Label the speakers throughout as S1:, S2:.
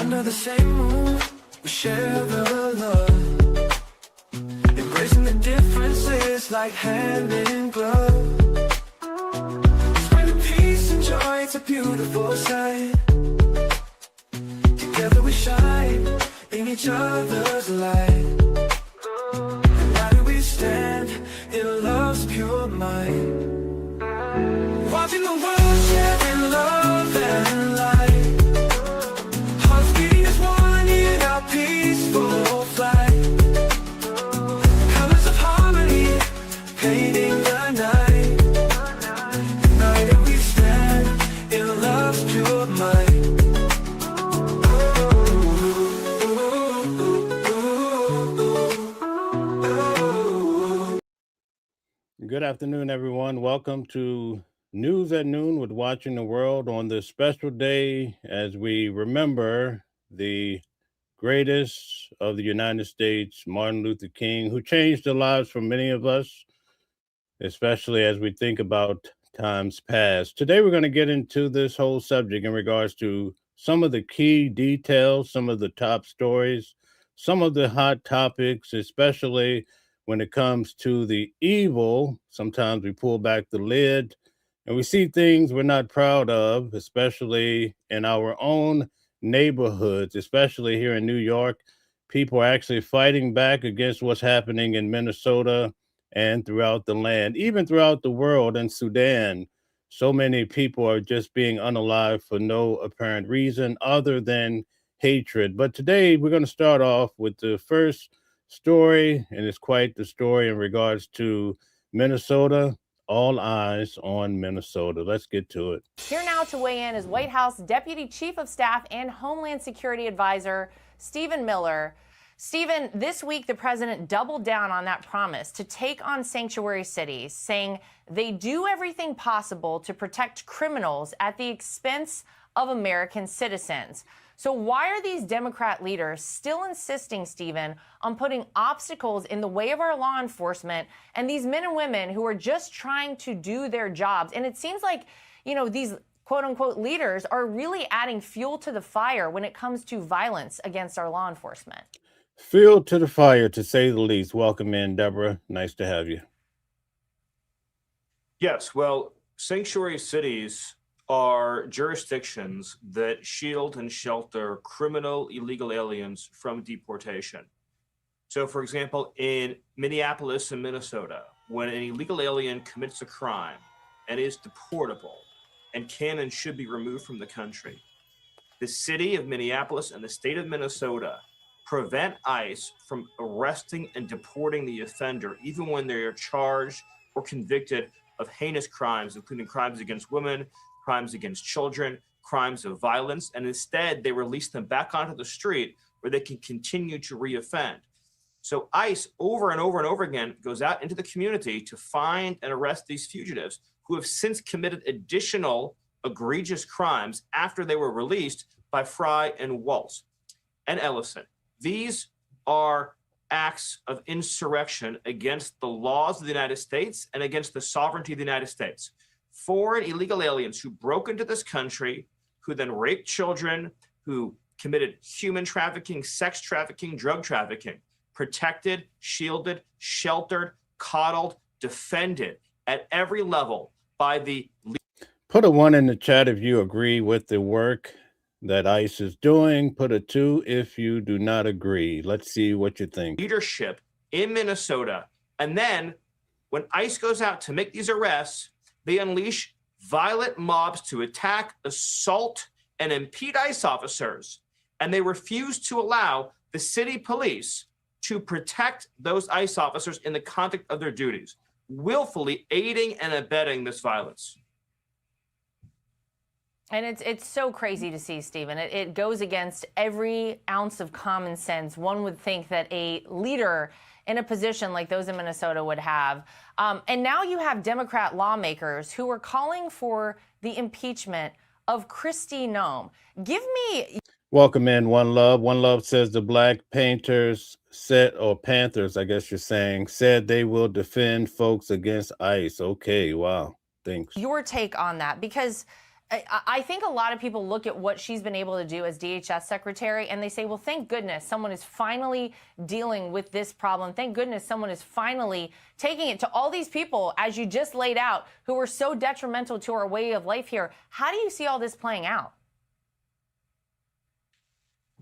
S1: Under the same roof, we share the love, embracing the differences like hand in glove. Spreading peace and joy, it's a beautiful sight. Together we shine in each other's light. And now do we stand in love's pure might, watching the world share in love and light. Hearts beating as one in our peaceful flight. Colors of harmony painting the night. United we stand in love's pure might.
S2: Good afternoon, everyone. Welcome to News at Noon with Watching the World on this special day as we remember the greatest of the United States, Martin Luther King, who changed the lives for many of us, especially as we think about times past. Today, we're going to get into this whole subject in regards to some of the key details, some of the top stories, some of the hot topics, especially when it comes to the evil. Sometimes we pull back the lid and we see things we're not proud of, especially in our own neighborhoods, especially here in New York. People are actually fighting back against what's happening in Minnesota and throughout the land, even throughout the world. In Sudan, so many people are just being unalived for no apparent reason other than hatred. But today we're going to start off with the first story, and it's quite the story in regards to Minnesota. All eyes on Minnesota. Let's get to it.
S3: Here now to weigh in is White House Deputy Chief of Staff and Homeland Security Advisor Stephen Miller. Stephen, this week the president doubled down on that promise to take on sanctuary cities, saying they do everything possible to protect criminals at the expense of American citizens. So why are these Democrat leaders still insisting, Stephen, on putting obstacles in the way of our law enforcement and these men and women who are just trying to do their jobs? And it seems like, these quote unquote leaders are really adding fuel to the fire when it comes to violence against our law enforcement.
S2: Fuel to the fire, to say the least. Welcome in, Deborah. Nice to have you.
S4: Yes, well, sanctuary cities are jurisdictions that shield and shelter criminal illegal aliens from deportation. So, for example, in Minneapolis and Minnesota, when an illegal alien commits a crime and is deportable and can and should be removed from the country, the city of Minneapolis and the state of Minnesota prevent ICE from arresting and deporting the offender, even when they are charged or convicted of heinous crimes, including crimes against women, crimes against children, crimes of violence, and instead they release them back onto the street where they can continue to reoffend. So ICE over and over and over again goes out into the community to find and arrest these fugitives who have since committed additional egregious crimes after they were released by Fry and Waltz and Ellison. These are acts of insurrection against the laws of the United States and against the sovereignty of the United States. Foreign illegal aliens who broke into this country, who then raped children, who committed human trafficking, sex trafficking, drug trafficking, protected, shielded, sheltered, coddled, defended at every level by the...
S2: Put a 1 in the chat if you agree with the work that ICE is doing. Put a 2 if you do not agree. Let's see what you think.
S4: Leadership in Minnesota. And then when ICE goes out to make these arrests, they unleash violent mobs to attack, assault, and impede ICE officers. And they refuse to allow the city police to protect those ICE officers in the conduct of their duties, willfully aiding and abetting this violence.
S3: And it's so crazy to see, Stephen. It goes against every ounce of common sense one would think that a leader in a position like those in Minnesota would have. And now you have Democrat lawmakers who are calling for the impeachment of Kristi Noem. Give me...
S2: Welcome in, One Love. One Love says the Black Panthers said, or Panthers, I guess you're saying, said they will defend folks against ICE. Okay, wow. Thanks.
S3: Your take on that, because I think a lot of people look at what she's been able to do as DHS secretary and they say, well, thank goodness someone is finally dealing with this problem. Thank goodness someone is finally taking it to all these people, as you just laid out, who were so detrimental to our way of life here. How do you see all this playing out?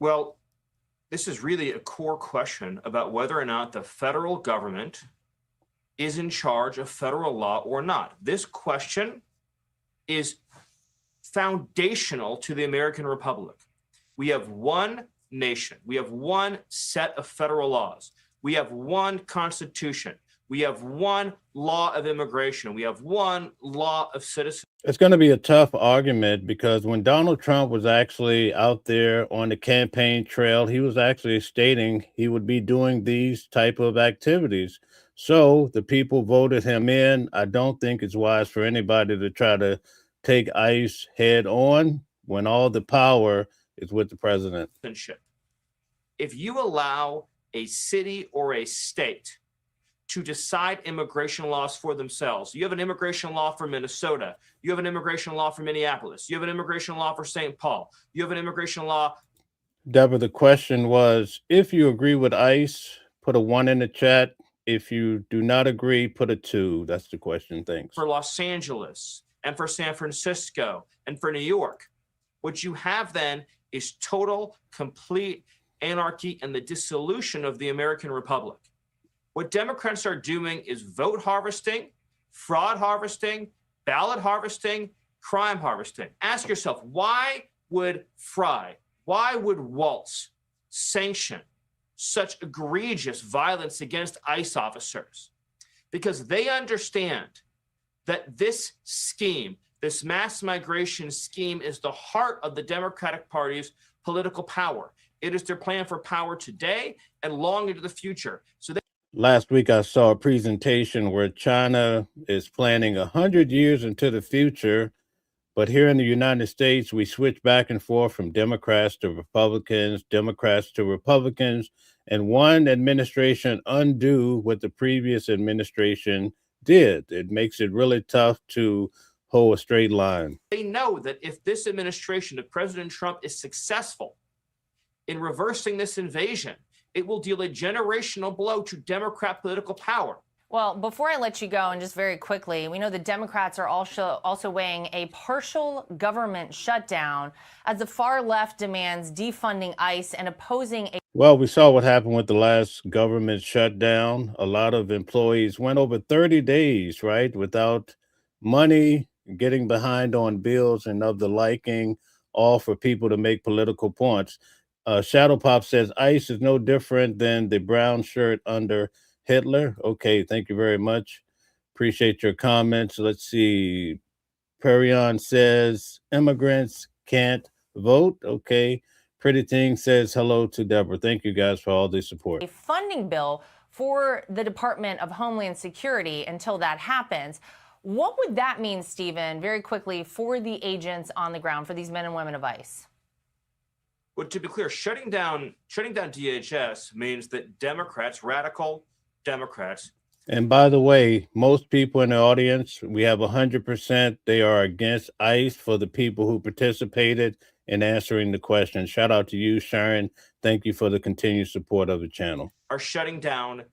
S4: Well, this is really a core question about whether or not the federal government is in charge of federal law or not. This question is foundational to the American Republic. We have one nation. We have one set of federal laws. We have one constitution. We have one law of immigration. We have one law of citizenship.
S2: It's going to be a tough argument because when Donald Trump was actually out there on the campaign trail, he was actually stating he would be doing these type of activities. So the people voted him in. I don't think it's wise for anybody to try to take ICE head on when all the power is with the president.
S4: If you allow a city or a state to decide immigration laws for themselves, you have an immigration law for Minnesota, you have an immigration law for Minneapolis, you have an immigration law for St. Paul, you have an immigration law.
S2: Deborah, the question was, if you agree with ICE, put a 1 in the chat. If you do not agree, put a 2. That's the question. Thanks.
S4: For Los Angeles and for San Francisco and for New York, what you have then is total, complete anarchy and the dissolution of the American Republic. What Democrats are doing is vote harvesting, fraud harvesting, ballot harvesting, crime harvesting. Ask yourself, why would Fry, why would Waltz sanction such egregious violence against ICE officers? Because they understand that this scheme, this mass migration scheme, is the heart of the Democratic Party's political power. It is their plan for power today and long into the future.
S2: Last week, I saw a presentation where China is planning 100 years into the future. But here in the United States, we switch back and forth from Democrats to Republicans, Democrats to Republicans, and one administration undo what the previous administration did. It makes it really tough to hold a straight line.
S4: They know that if this administration of President Trump is successful in reversing this invasion, it will deal a generational blow to Democrat political power.
S3: Well, before I let you go, and just very quickly, we know the Democrats are also weighing a partial government shutdown as the far left demands defunding ICE and opposing a...
S2: Well, we saw what happened with the last government shutdown. A lot of employees went over 30 days, right, without money, getting behind on bills and of the liking, all for people to make political points. Shadow Pop says ICE is no different than the brown shirt under Hitler. Okay, thank you very much. Appreciate your comments. Let's see. Perion says immigrants can't vote. Okay. Pretty Thing says hello to Deborah. Thank you guys for all the support.
S3: A funding bill for the Department of Homeland Security until that happens. What would that mean, Stephen, very quickly, for the agents on the ground, for these men and women of ICE?
S4: Well, to be clear, shutting down DHS means that Democrats, radical Democrats.
S2: And by the way, most people in the audience, we have 100%. They are against ICE for the people who participated in answering the question. Shout out to you, Sharon. Thank you for the continued support of the channel.
S4: Are shutting down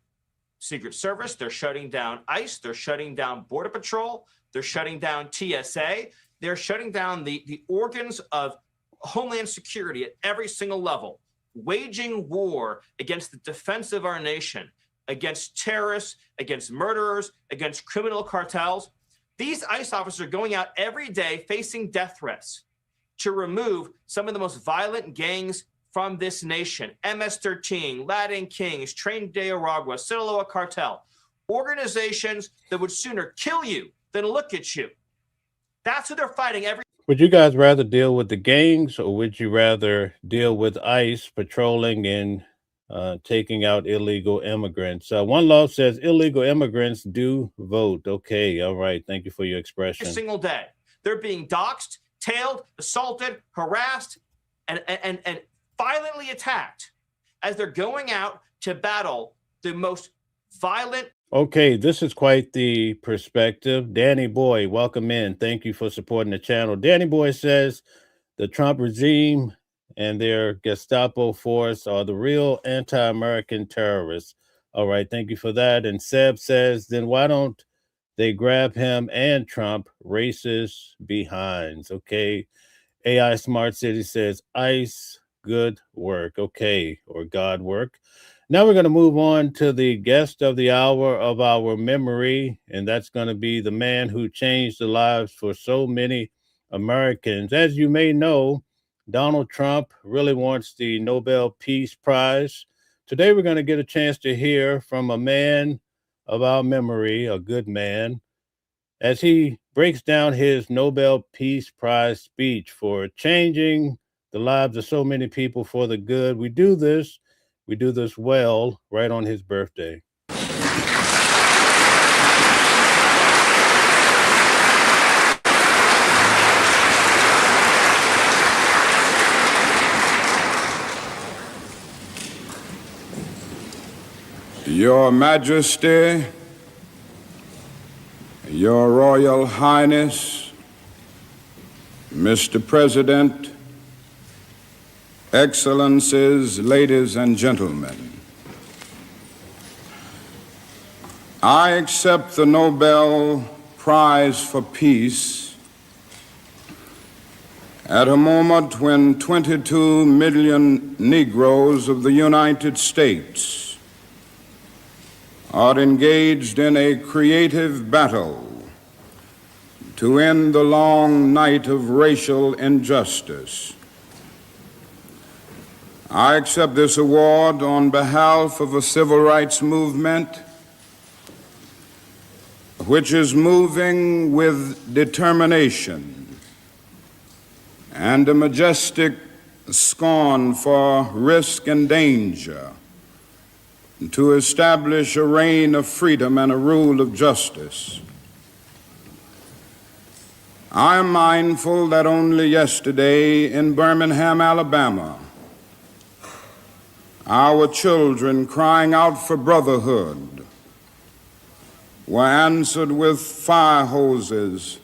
S4: Secret Service. They're shutting down ICE. They're shutting down Border Patrol. They're shutting down TSA. They're shutting down the organs of Homeland Security at every single level, waging war against the defense of our nation, against terrorists, against murderers, against criminal cartels. These ICE officers are going out every day facing death threats to remove some of the most violent gangs from this nation. MS-13, Latin Kings, Tren de Aragua, Sinaloa Cartel, organizations that would sooner kill you than look at you. That's who they're fighting every.
S2: Would you guys rather deal with the gangs, or would you rather deal with ICE patrolling and taking out illegal immigrants? One Love says illegal immigrants do vote. Okay, all right. Thank you for your expression.
S4: Every single day, they're being doxxed, tailed, assaulted, harassed, and violently attacked as they're going out to battle the most violent.
S2: Okay, this is quite the perspective. Danny Boy, welcome in. Thank you for supporting the channel. Danny Boy says the Trump regime and their Gestapo force are the real anti-American terrorists. All right, thank you for that. And Seb says, then why don't they grab him and Trump, racist behinds? Okay. AI Smart City says, ICE, good work. Okay, or God work. Now we're going to move on to the guest of the hour of our memory, and that's going to be the man who changed the lives for so many Americans. As you may know, Donald Trump really wants the Nobel Peace Prize. Today we're going to get a chance to hear from a man of our memory, a good man, as he breaks down his Nobel Peace Prize speech for changing the lives of so many people for the good. We do this well right on his birthday.
S5: Your Majesty, Your Royal Highness, Mr. President, Excellencies, ladies and gentlemen, I accept the Nobel Prize for Peace at a moment when 22 million Negroes of the United States are engaged in a creative battle to end the long night of racial injustice. I accept this award on behalf of a civil rights movement which is moving with determination and a majestic scorn for risk and danger to establish a reign of freedom and a rule of justice. I am mindful that only yesterday in Birmingham, Alabama, our children crying out for brotherhood were answered with fire hoses,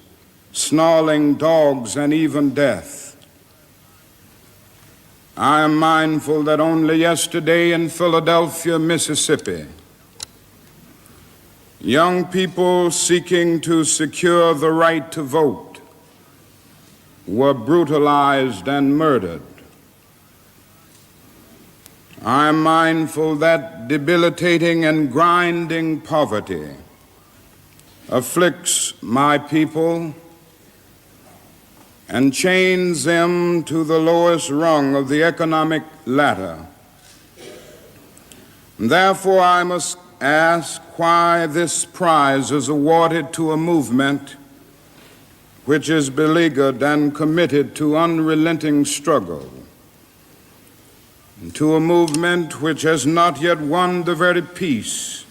S5: snarling dogs, and even death. I am mindful that only yesterday in Philadelphia, Mississippi, young people seeking to secure the right to vote were brutalized and murdered. I am mindful that debilitating and grinding poverty afflicts my people and chains them to the lowest rung of the economic ladder. Therefore, I must ask why this prize is awarded to a movement which is beleaguered and committed to unrelenting struggle, to a movement which has not yet won the very peace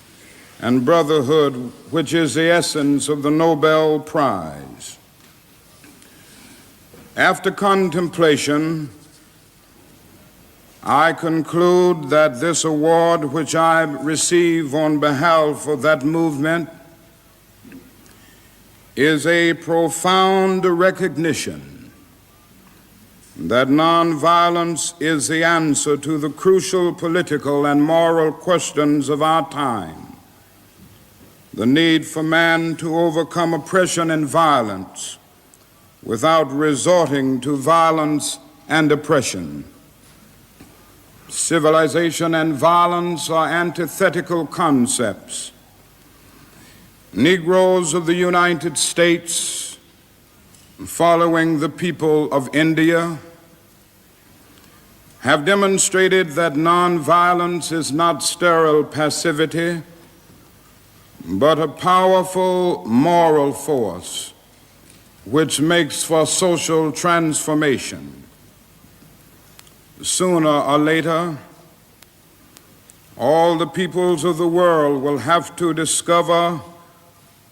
S5: and brotherhood which is the essence of the Nobel Prize. After contemplation, I conclude that this award which I receive on behalf of that movement is a profound recognition that nonviolence is the answer to the crucial political and moral questions of our time. The need for man to overcome oppression and violence without resorting to violence and oppression. Civilization and violence are antithetical concepts. Negroes of the United States, following the people of India, have demonstrated that nonviolence is not sterile passivity, but a powerful moral force which makes for social transformation. Sooner or later, all the peoples of the world will have to discover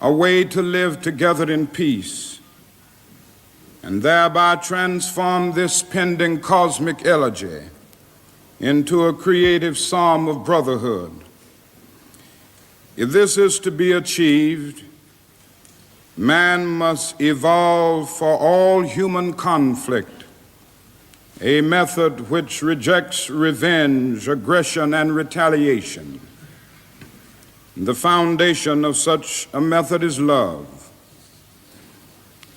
S5: a way to live together in peace and thereby transform this pending cosmic elegy into a creative psalm of brotherhood. If this is to be achieved, man must evolve for all human conflict a method which rejects revenge, aggression, and retaliation. The foundation of such a method is love.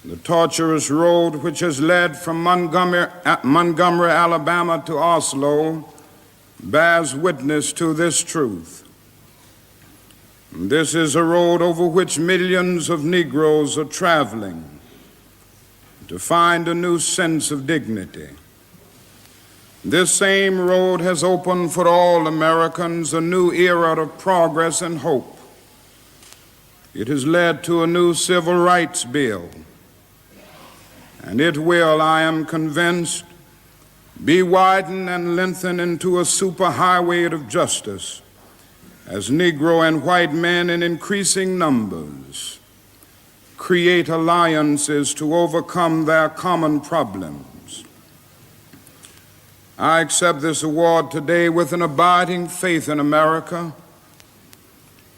S5: The tortuous road which has led from Montgomery, Alabama to Oslo bears witness to this truth. This is a road over which millions of Negroes are traveling to find a new sense of dignity. This same road has opened for all Americans a new era of progress and hope. It has led to a new civil rights bill, and it will, I am convinced, be widened and lengthened into a superhighway of justice as Negro and white men in increasing numbers create alliances to overcome their common problems. I accept this award today with an abiding faith in America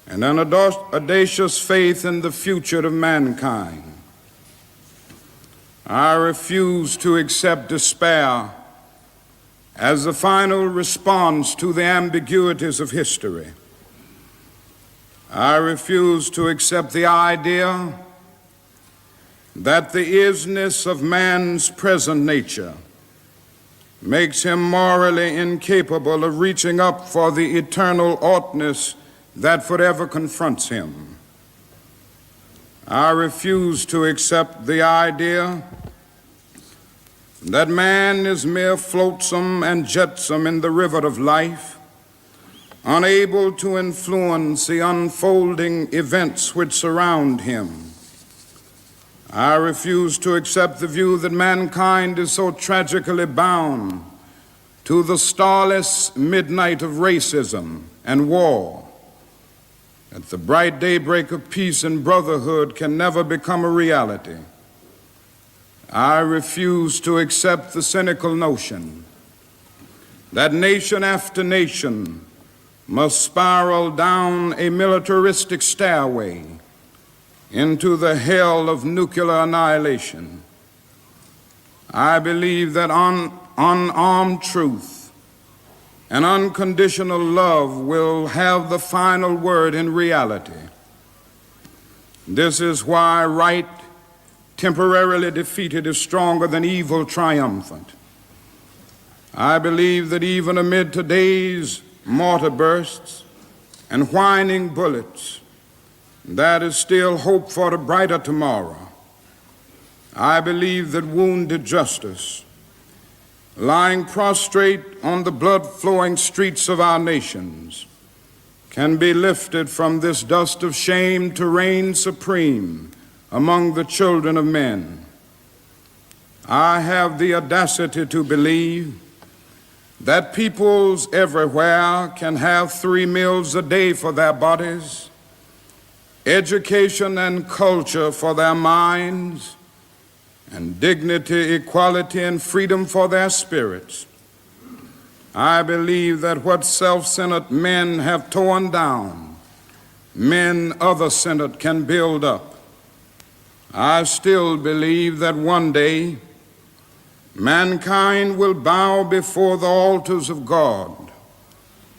S5: and an audacious faith in the future of mankind. I refuse to accept despair as the final response to the ambiguities of history. I refuse to accept the idea that the isness of man's present nature makes him morally incapable of reaching up for the eternal oughtness that forever confronts him. I refuse to accept the idea that man is mere flotsam and jetsam in the river of life, unable to influence the unfolding events which surround him. I refuse to accept the view that mankind is so tragically bound to the starless midnight of racism and war that the bright daybreak of peace and brotherhood can never become a reality. I refuse to accept the cynical notion that nation after nation must spiral down a militaristic stairway into the hell of nuclear annihilation. I believe that unarmed truth and unconditional love will have the final word in reality. This is why right temporarily defeated is stronger than evil triumphant. I believe that even amid today's mortar bursts and whining bullets, there is still hope for a brighter tomorrow. I believe that wounded justice, lying prostrate on the blood-flowing streets of our nations, can be lifted from this dust of shame to reign supreme among the children of men. I have the audacity to believe that peoples everywhere can have 3 meals a day for their bodies, education and culture for their minds, and dignity, equality, and freedom for their spirits. I believe that what self-centered men have torn down, men other-centered can build up. I still believe that one day mankind will bow before the altars of God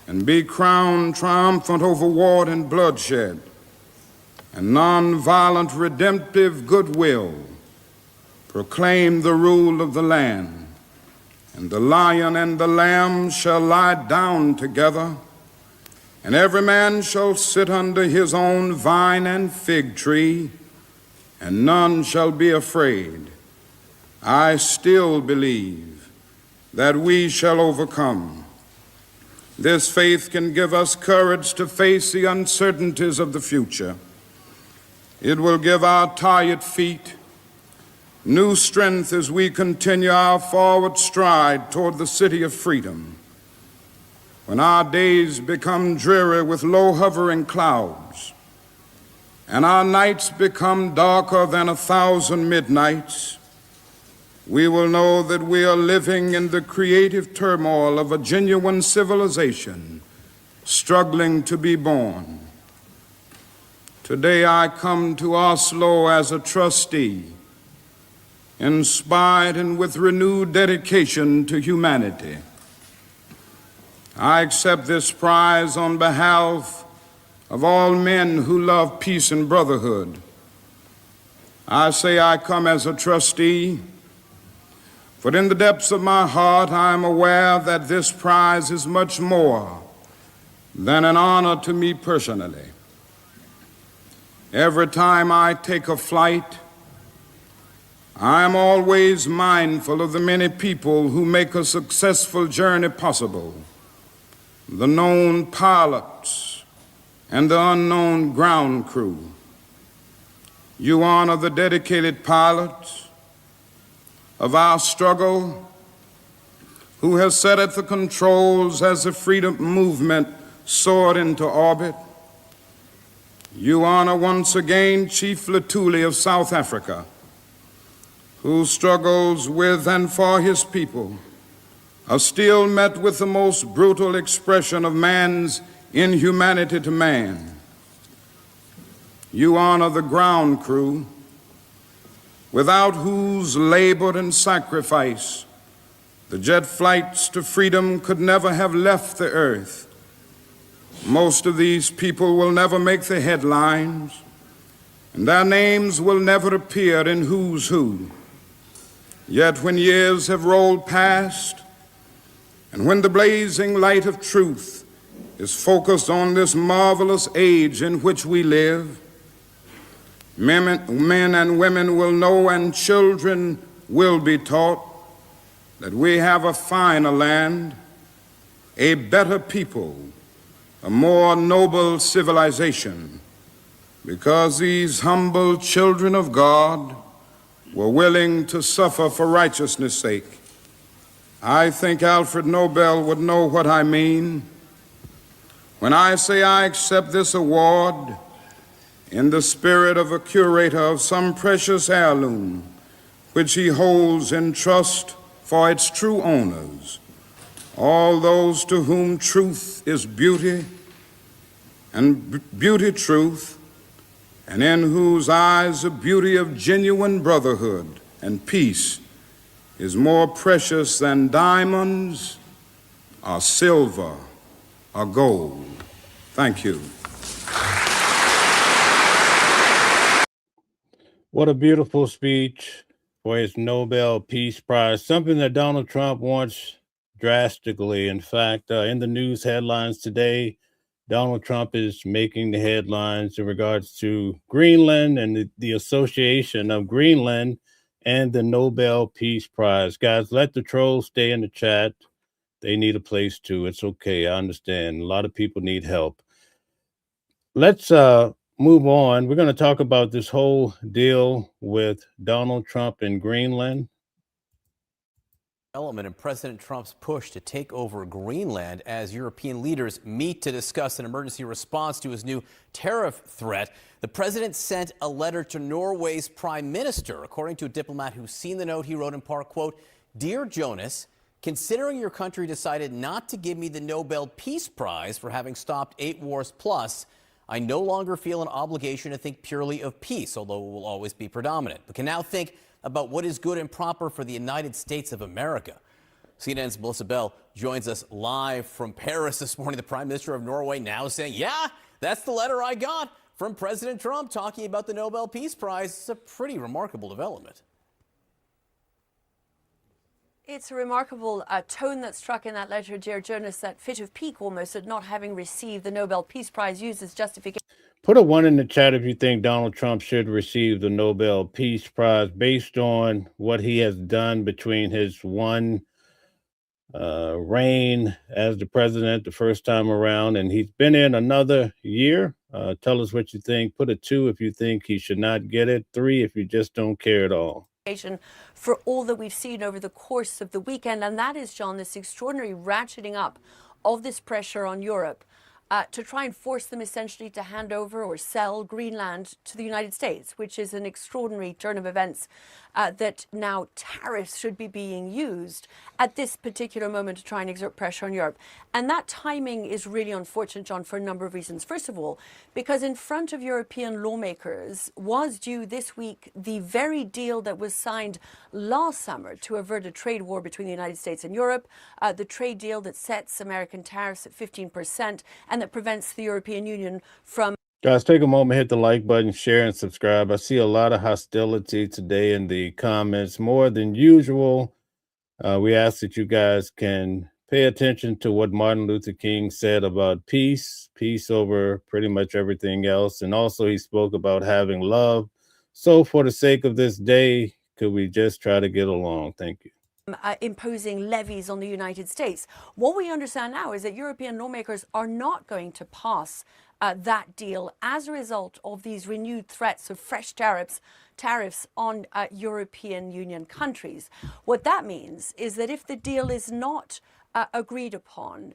S5: and be crowned triumphant over war and bloodshed and nonviolent redemptive goodwill proclaim the rule of the land, and the lion and the lamb shall lie down together, and every man shall sit under his own vine and fig tree, and none shall be afraid. I still believe that we shall overcome. This faith can give us courage to face the uncertainties of the future. It will give our tired feet new strength as we continue our forward stride toward the city of freedom. When our days become dreary with low hovering clouds, and our nights become darker than 1,000 midnights, we will know that we are living in the creative turmoil of a genuine civilization struggling to be born. Today I come to Oslo as a trustee, inspired and with renewed dedication to humanity. I accept this prize on behalf of all men who love peace and brotherhood. I say I come as a trustee, for in the depths of my heart I am aware that this prize is much more than an honor to me personally. Every time I take a flight, I am always mindful of the many people who make a successful journey possible, the known pilots and the unknown ground crew. You honor the dedicated pilots of our struggle who has sat at the controls as the freedom movement soared into orbit. You honor once again Chief Lutuli of South Africa, who struggles with and for his people are still met with the most brutal expression of man's inhumanity to man. You honor the ground crew, without whose labor and sacrifice the jet flights to freedom could never have left the earth. Most of these people will never make the headlines, and their names will never appear in Who's Who. Yet when years have rolled past, and when the blazing light of truth is focused on this marvelous age in which we live, men and women will know and children will be taught that we have a finer land, a better people, a more noble civilization, because these humble children of God were willing to suffer for righteousness' sake. I think Alfred Nobel would know what I mean when I say I accept this award in the spirit of a curator of some precious heirloom which he holds in trust for its true owners, all those to whom truth is beauty and beauty truth, and in whose eyes the beauty of genuine brotherhood and peace is more precious than diamonds or silver or gold. Thank you.
S2: What a beautiful speech for his Nobel Peace Prize, something that Donald Trump wants drastically. In fact, in the news headlines today, Donald Trump is making the headlines in regards to Greenland and the association of Greenland and the Nobel Peace Prize. Guys, let the trolls stay in the chat. They need a place too. It's okay. I understand. A lot of people need help. Let's move on. We're going to talk about this whole deal with Donald Trump in Greenland.
S6: Development in President Trump's push to take over Greenland as European leaders meet to discuss an emergency response to his new tariff threat. The president sent a letter to Norway's prime minister. According to a diplomat who's seen the note, he wrote in part, quote, "Dear Jonas, considering your country decided not to give me the Nobel Peace Prize for having stopped 8 wars plus, I no longer feel an obligation to think purely of peace, although it will always be predominant, but can now think about what is good and proper for the United States of America." CNN's Melissa Bell joins us live from Paris this morning. The Prime Minister of Norway now saying, yeah, that's the letter I got from President Trump talking about the Nobel Peace Prize. It's a pretty remarkable development.
S7: It's a remarkable tone that struck in that letter, dear Jonas, that fit of pique almost at not having received the Nobel Peace Prize used as justification.
S2: Put a 1 in the chat if you think Donald Trump should receive the Nobel Peace Prize based on what he has done between his one reign as the president the first time around, and he's been in another year. Tell us what you think. Put a 2 if you think he should not get it. 3 if you just don't care at all.
S7: For all that we've seen over the course of the weekend, and that is, John, this extraordinary ratcheting up of this pressure on Europe to try and force them essentially to hand over or sell Greenland to the United States, which is an extraordinary turn of events that now tariffs should be being used at this particular moment to try and exert pressure on Europe. And that timing is really unfortunate, John, for a number of reasons. First of all, because in front of European lawmakers was due this week the very deal that was signed last summer to avert a trade war between the United States and Europe, the trade deal that sets American tariffs at 15% and that prevents the European Union from...
S2: Guys, take a moment, hit the like button, share, and subscribe. I see a lot of hostility today in the comments, more than usual. We ask that you guys can pay attention to what Martin Luther King said about peace over pretty much everything else. And also he spoke about having love. So for the sake of this day, could we just try to get along? Thank you.
S7: Imposing levies on the United States. What we understand now is that European lawmakers are not going to pass that deal as a result of these renewed threats of fresh tariffs on European Union countries. What that means is that if the deal is not agreed upon,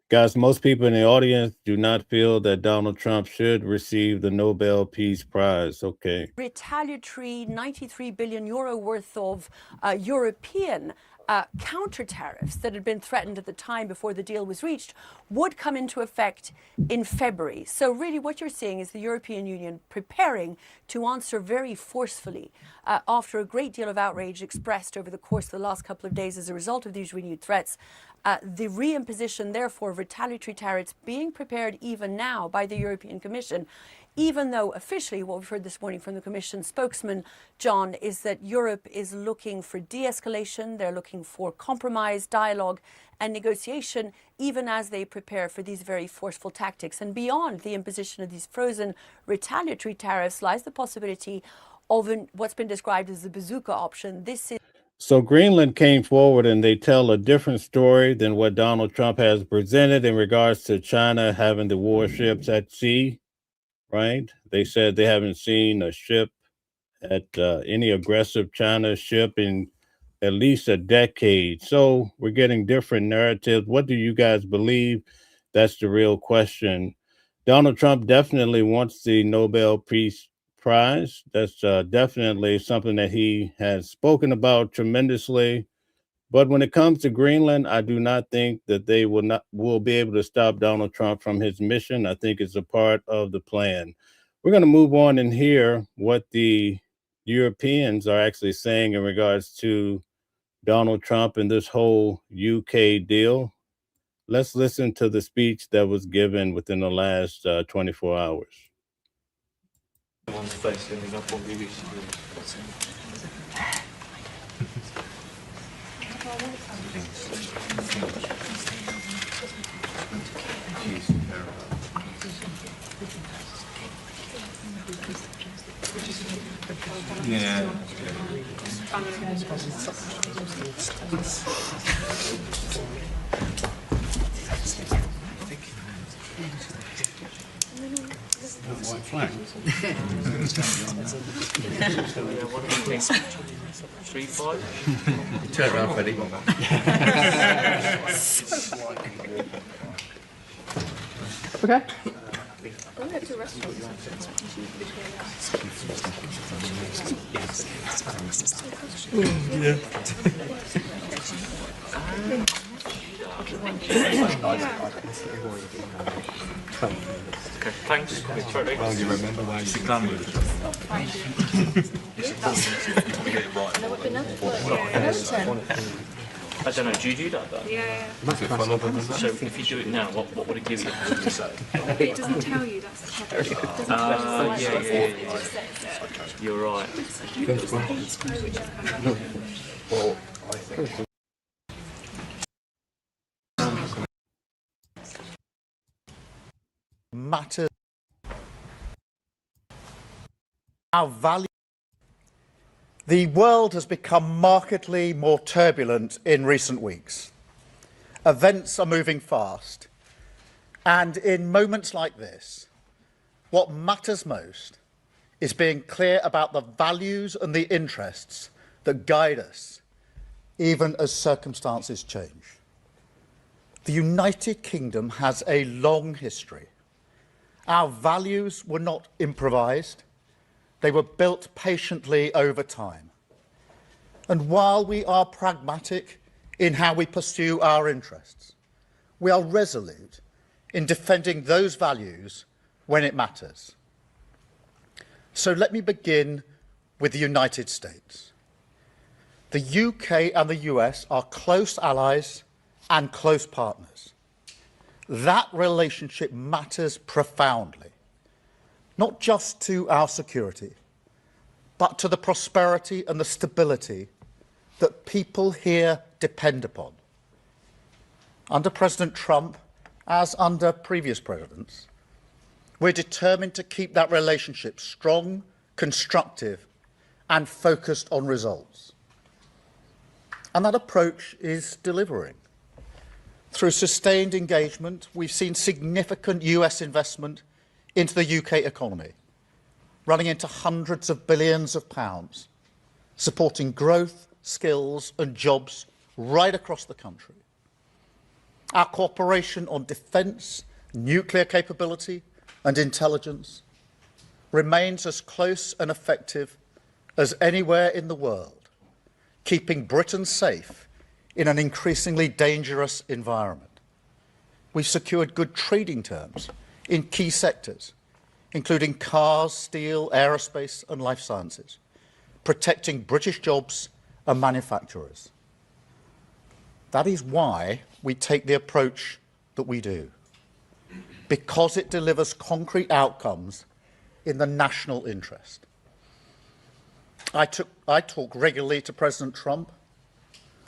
S2: Guys, most people in the audience do not feel that Donald Trump should receive the Nobel Peace Prize. Okay.
S7: Retaliatory 93 billion euro worth of European counter tariffs that had been threatened at the time before the deal was reached would come into effect in February. So really what you're seeing is the European Union preparing to answer very forcefully after a great deal of outrage expressed over the course of the last couple of days as a result of these renewed threats. The reimposition, therefore, of retaliatory tariffs being prepared even now by the European Commission, even though officially what we've heard this morning from the Commission spokesman, John, is that Europe is looking for de-escalation, they're looking for compromise, dialogue and negotiation, even as they prepare for these very forceful tactics. And beyond the imposition of these frozen retaliatory tariffs lies the possibility of what's been described as the bazooka option.
S2: So Greenland came forward and they tell a different story than what Donald Trump has presented in regards to China having the warships at sea, right? They said they haven't seen a ship at any aggressive China ship in at least a decade. So we're getting different narratives. What do you guys believe? That's the real question. Donald Trump definitely wants the Nobel Peace Prize. That's definitely something that he has spoken about tremendously. But when it comes to Greenland, I do not think that they will be able to stop Donald Trump from his mission. I think it's a part of the plan. We're going to move on and hear what the Europeans are actually saying in regards to Donald Trump and this whole UK deal. Let's listen to the speech that was given within the last 24 hours.
S1: Yeah. White flag. 3-5. Turn around, Freddie.
S8: Okay.
S1: Yeah.
S4: Okay, thanks.
S1: Well, you remember why you clamoured.
S4: I don't know, do you do that though?
S9: Yeah.
S4: So if you do it now, what would it give you?
S9: It doesn't tell you, that's the problem.
S4: Yeah. You're right.
S1: Well, I think.
S10: Matters our value. The world has become markedly more turbulent in recent weeks. Events are moving fast, and in moments like this, what matters most is being clear about the values and the interests that guide us, even as circumstances change. The United Kingdom has a long history. Our values were not improvised. They were built patiently over time. And while we are pragmatic in how we pursue our interests, we are resolute in defending those values when it matters. So let me begin with the United States. The UK and the US are close allies and close partners. That relationship matters profoundly, not just to our security, but to the prosperity and the stability that people here depend upon. Under President Trump, as under previous presidents, we're determined to keep that relationship strong, constructive, and focused on results. And that approach is delivering. Through sustained engagement, we've seen significant US investment into the UK economy, running into hundreds of billions of pounds, supporting growth, skills and jobs right across the country. Our cooperation on defence, nuclear capability and intelligence remains as close and effective as anywhere in the world, keeping Britain safe in an increasingly dangerous environment. We've secured good trading terms in key sectors, including cars, steel, aerospace and life sciences, protecting British jobs and manufacturers. That is why we take the approach that we do, because it delivers concrete outcomes in the national interest. I talk regularly to President Trump,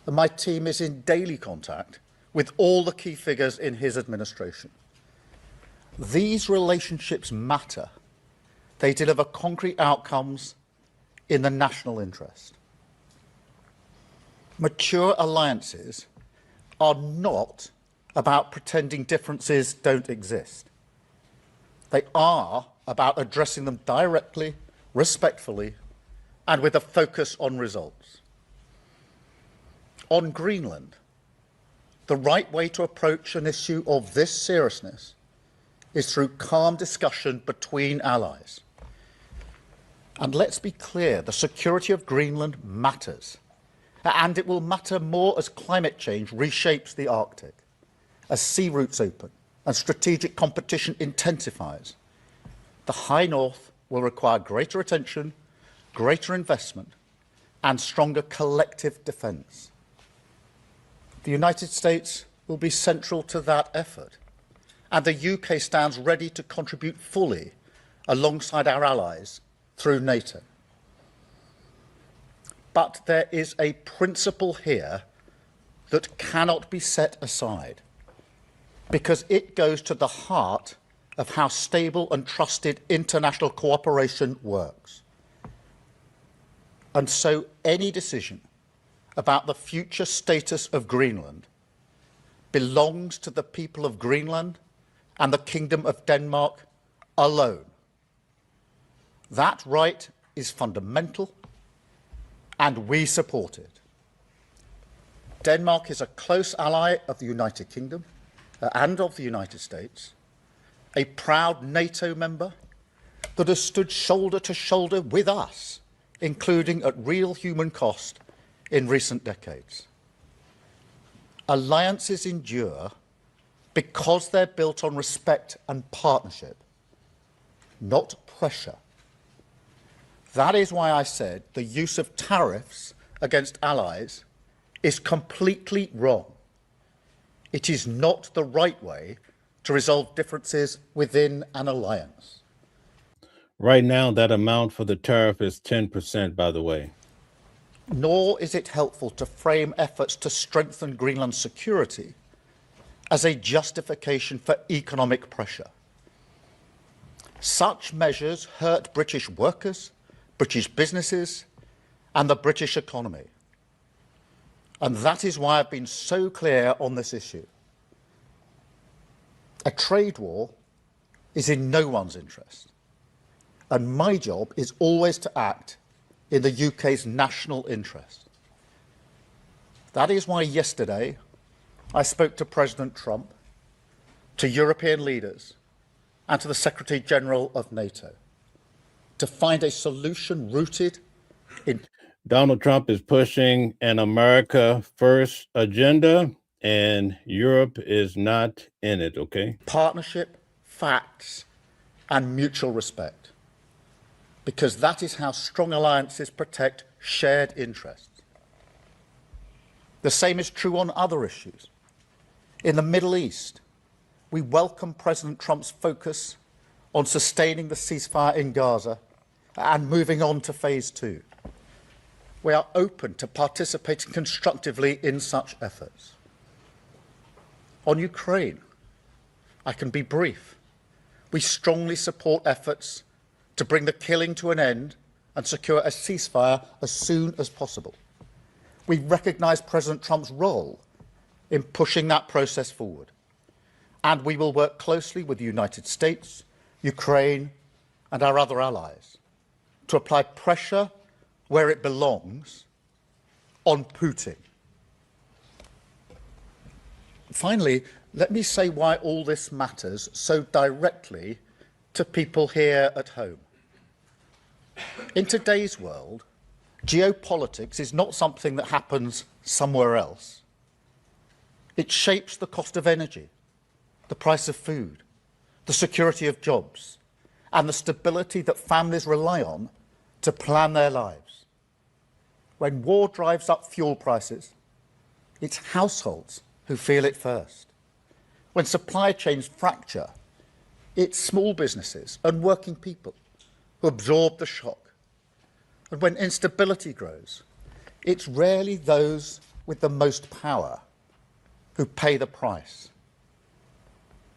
S10: and my team is in daily contact with all the key figures in his administration. These relationships matter. They deliver concrete outcomes in the national interest. Mature alliances are not about pretending differences don't exist. They are about addressing them directly, respectfully, and with a focus on results. On Greenland, the right way to approach an issue of this seriousness is through calm discussion between allies. And let's be clear, the security of Greenland matters. And it will matter more as climate change reshapes the Arctic, as sea routes open and strategic competition intensifies. The High North will require greater attention, greater investment, and stronger collective defence. The United States will be central to that effort, and the UK stands ready to contribute fully alongside our allies through NATO. But there is a principle here that cannot be set aside, because it goes to the heart of how stable and trusted international cooperation works. And so any decision about the future status of Greenland belongs to the people of Greenland and the Kingdom of Denmark alone. That right is fundamental, and we support it. Denmark is a close ally of the United Kingdom and of the United States, a proud NATO member that has stood shoulder to shoulder with us, including at real human cost in recent decades. Alliances endure because they're built on respect and partnership, not pressure. That is why I said the use of tariffs against allies is completely wrong. It is not the right way to resolve differences within an alliance.
S2: Right now, that amount for the tariff is 10%, by the way.
S10: Nor is it helpful to frame efforts to strengthen Greenland's security as a justification for economic pressure. Such measures hurt British workers, British businesses, and the British economy. And that is why I've been so clear on this issue. A trade war is in no one's interest. And my job is always to act in the UK's national interest. That is why yesterday I spoke to President Trump, to European leaders, and to the Secretary General of NATO to find a solution rooted in.
S2: Donald Trump is pushing an America first agenda, and Europe is not in it, okay?
S10: Partnership, facts, and mutual respect, because that is how strong alliances protect shared interests. The same is true on other issues. In the Middle East, we welcome President Trump's focus on sustaining the ceasefire in Gaza and moving on to phase 2. We are open to participating constructively in such efforts. On Ukraine, I can be brief. We strongly support efforts to bring the killing to an end and secure a ceasefire as soon as possible. We recognise President Trump's role in pushing that process forward, and we will work closely with the United States, Ukraine, and our other allies to apply pressure where it belongs on Putin. Finally, let me say why all this matters so directly to people here at home. In today's world, geopolitics is not something that happens somewhere else. It shapes the cost of energy, the price of food, the security of jobs, and the stability that families rely on to plan their lives. When war drives up fuel prices, it's households who feel it first. When supply chains fracture, it's small businesses and working people who absorb the shock. And when instability grows, it's rarely those with the most power who pay the price.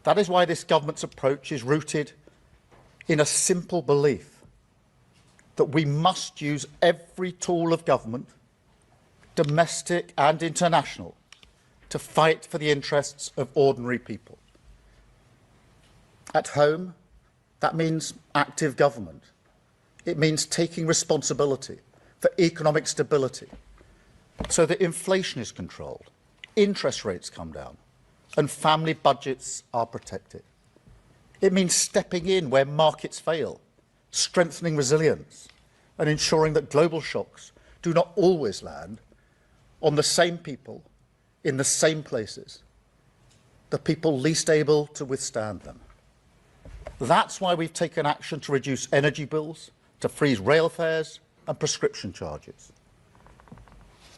S10: That is why this government's approach is rooted in a simple belief that we must use every tool of government, domestic and international, to fight for the interests of ordinary people. At home, that means active government. It means taking responsibility for economic stability so that inflation is controlled, interest rates come down, and family budgets are protected. It means stepping in where markets fail, strengthening resilience, and ensuring that global shocks do not always land on the same people in the same places, the people least able to withstand them. That's why we've taken action to reduce energy bills, to freeze rail fares and prescription charges.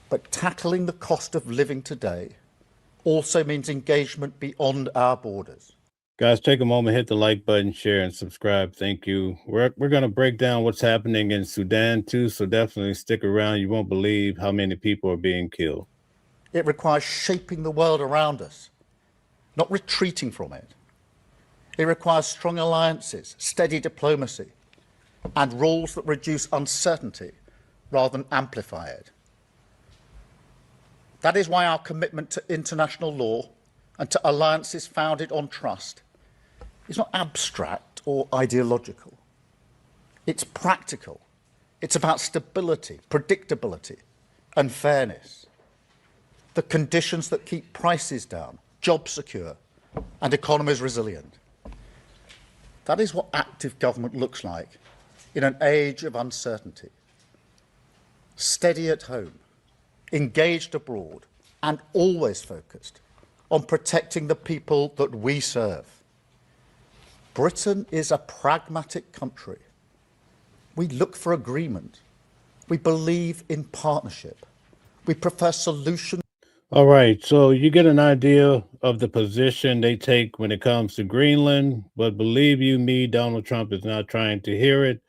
S10: But tackling the cost of living today also means engagement beyond our borders.
S2: Guys, take a moment, hit the like button, share, and subscribe. Thank you. We're going to break down what's happening in Sudan, too, so definitely stick around. You won't believe how many people are being killed.
S10: It requires shaping the world around us, not retreating from it. It requires strong alliances, steady diplomacy, and rules that reduce uncertainty rather than amplify it. That is why our commitment to international law and to alliances founded on trust is not abstract or ideological. It's practical. It's about stability, predictability, and fairness. The conditions that keep prices down, jobs secure, and economies resilient. That is what active government looks like in an age of uncertainty. Steady at home, engaged abroad, and always focused on protecting the people that we serve. Britain is a pragmatic country. We look for agreement. We believe in partnership. We prefer solutions.
S2: All right, so you get an idea of the position they take when it comes to Greenland, but believe you me, Donald Trump is not trying to hear it,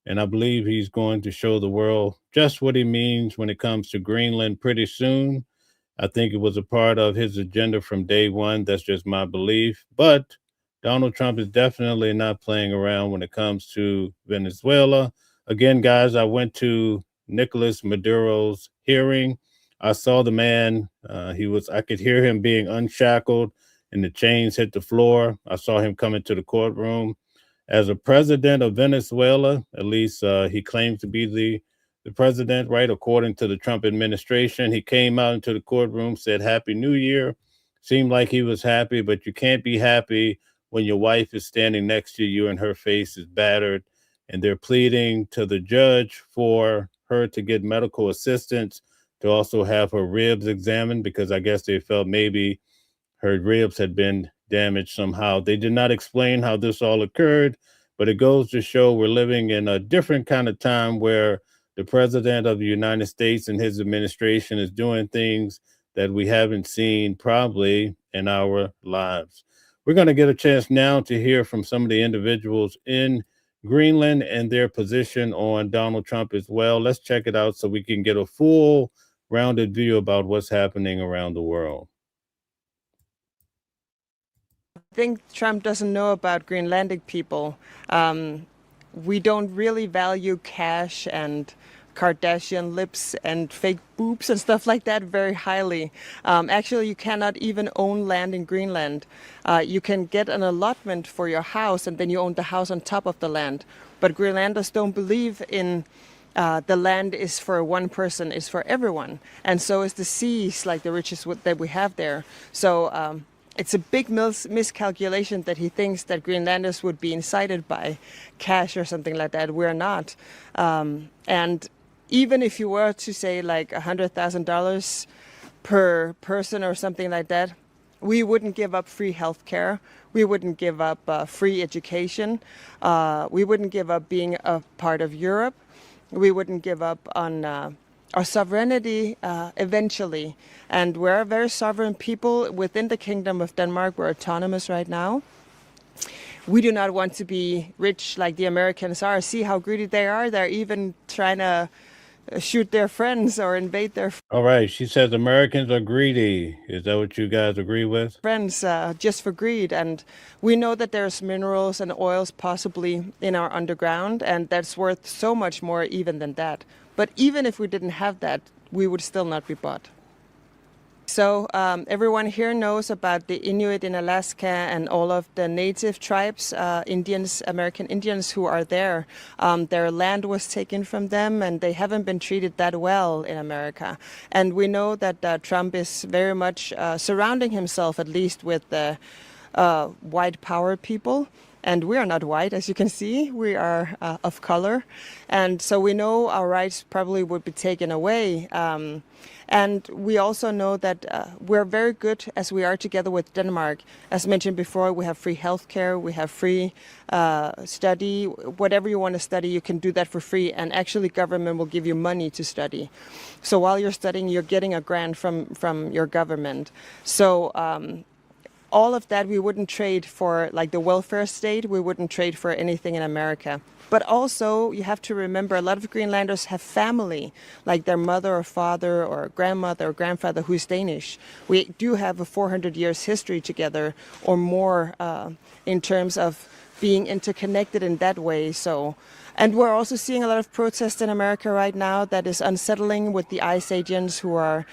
S2: and I believe he's going to show the world just what he means when it comes to Greenland pretty soon. I think it was a part of his agenda from day one. That's just my belief, but Donald Trump is definitely not playing around when it comes to Venezuela. Again, guys, I went to Nicolas Maduro's hearing. I saw the man. I could hear him being unshackled and the chains hit the floor. I saw him come into the courtroom. As a president of Venezuela, at least he claims to be the president, right? According to the Trump administration, he came out into the courtroom, said Happy New Year, seemed like he was happy, but you can't be happy when your wife is standing next to you and her face is battered, and they're pleading to the judge for her to get medical assistance, to also have her ribs examined, because I guess they felt maybe her ribs had been damaged somehow. They did not explain how this all occurred, but it goes to show we're living in a different kind of time where the president of the United States and his administration is doing things that we haven't seen probably in our lives. We're going to get a chance now to hear from some of the individuals in Greenland and their position on Donald Trump as well. Let's check it out so we can get a full rounded view about what's happening around the world.
S11: I think Trump doesn't know about Greenlandic people. We don't really value cash and Kardashian lips and fake boobs and stuff like that very highly. Actually, you cannot even own land in Greenland. You can get an allotment for your house and then you own the house on top of the land. But Greenlanders don't believe in the land is for one person, is for everyone. And so is the seas, like the riches that we have there. So it's a big miscalculation that he thinks that Greenlanders would be incited by cash or something like that. We're not. And even if you were to say like $100,000 per person or something like that, we wouldn't give up free healthcare. We wouldn't give up free education. We wouldn't give up being a part of Europe. We wouldn't give up on our sovereignty eventually. And we're a very sovereign people within the Kingdom of Denmark. We're autonomous right now. We do not want to be rich like the Americans are. See how greedy they are. They're even trying to shoot their friends or invade their
S2: All right. She says Americans are greedy. Is that what you guys agree with?
S11: friends just for greed. And we know that there's minerals and oils possibly in our underground, and that's worth so much more even than that. But even if we didn't have that, we would still not be bought. So everyone here knows about the Inuit in Alaska and all of the native tribes, Indians, American Indians who are there. Their land was taken from them and they haven't been treated that well in America. And we know that Trump is very much surrounding himself, at least with the white power people. And we are not white, as you can see. We are of color. And so we know our rights probably would be taken away. And we also know that we're very good as we are together with Denmark. As mentioned before, we have free healthcare, we have free study. Whatever you want to study, you can do that for free. And actually, government will give you money to study. So while you're studying, you're getting a grant from your government. So all of that we wouldn't trade for, like the welfare state. We wouldn't trade for anything in America. But also, you have to remember, a lot of Greenlanders have family, like their mother or father or grandmother or grandfather who is Danish. We do have a 400 years history together or more in terms of being interconnected in that way. So, and we're also seeing a lot of protests in America right now that is unsettling, with the ICE agents who are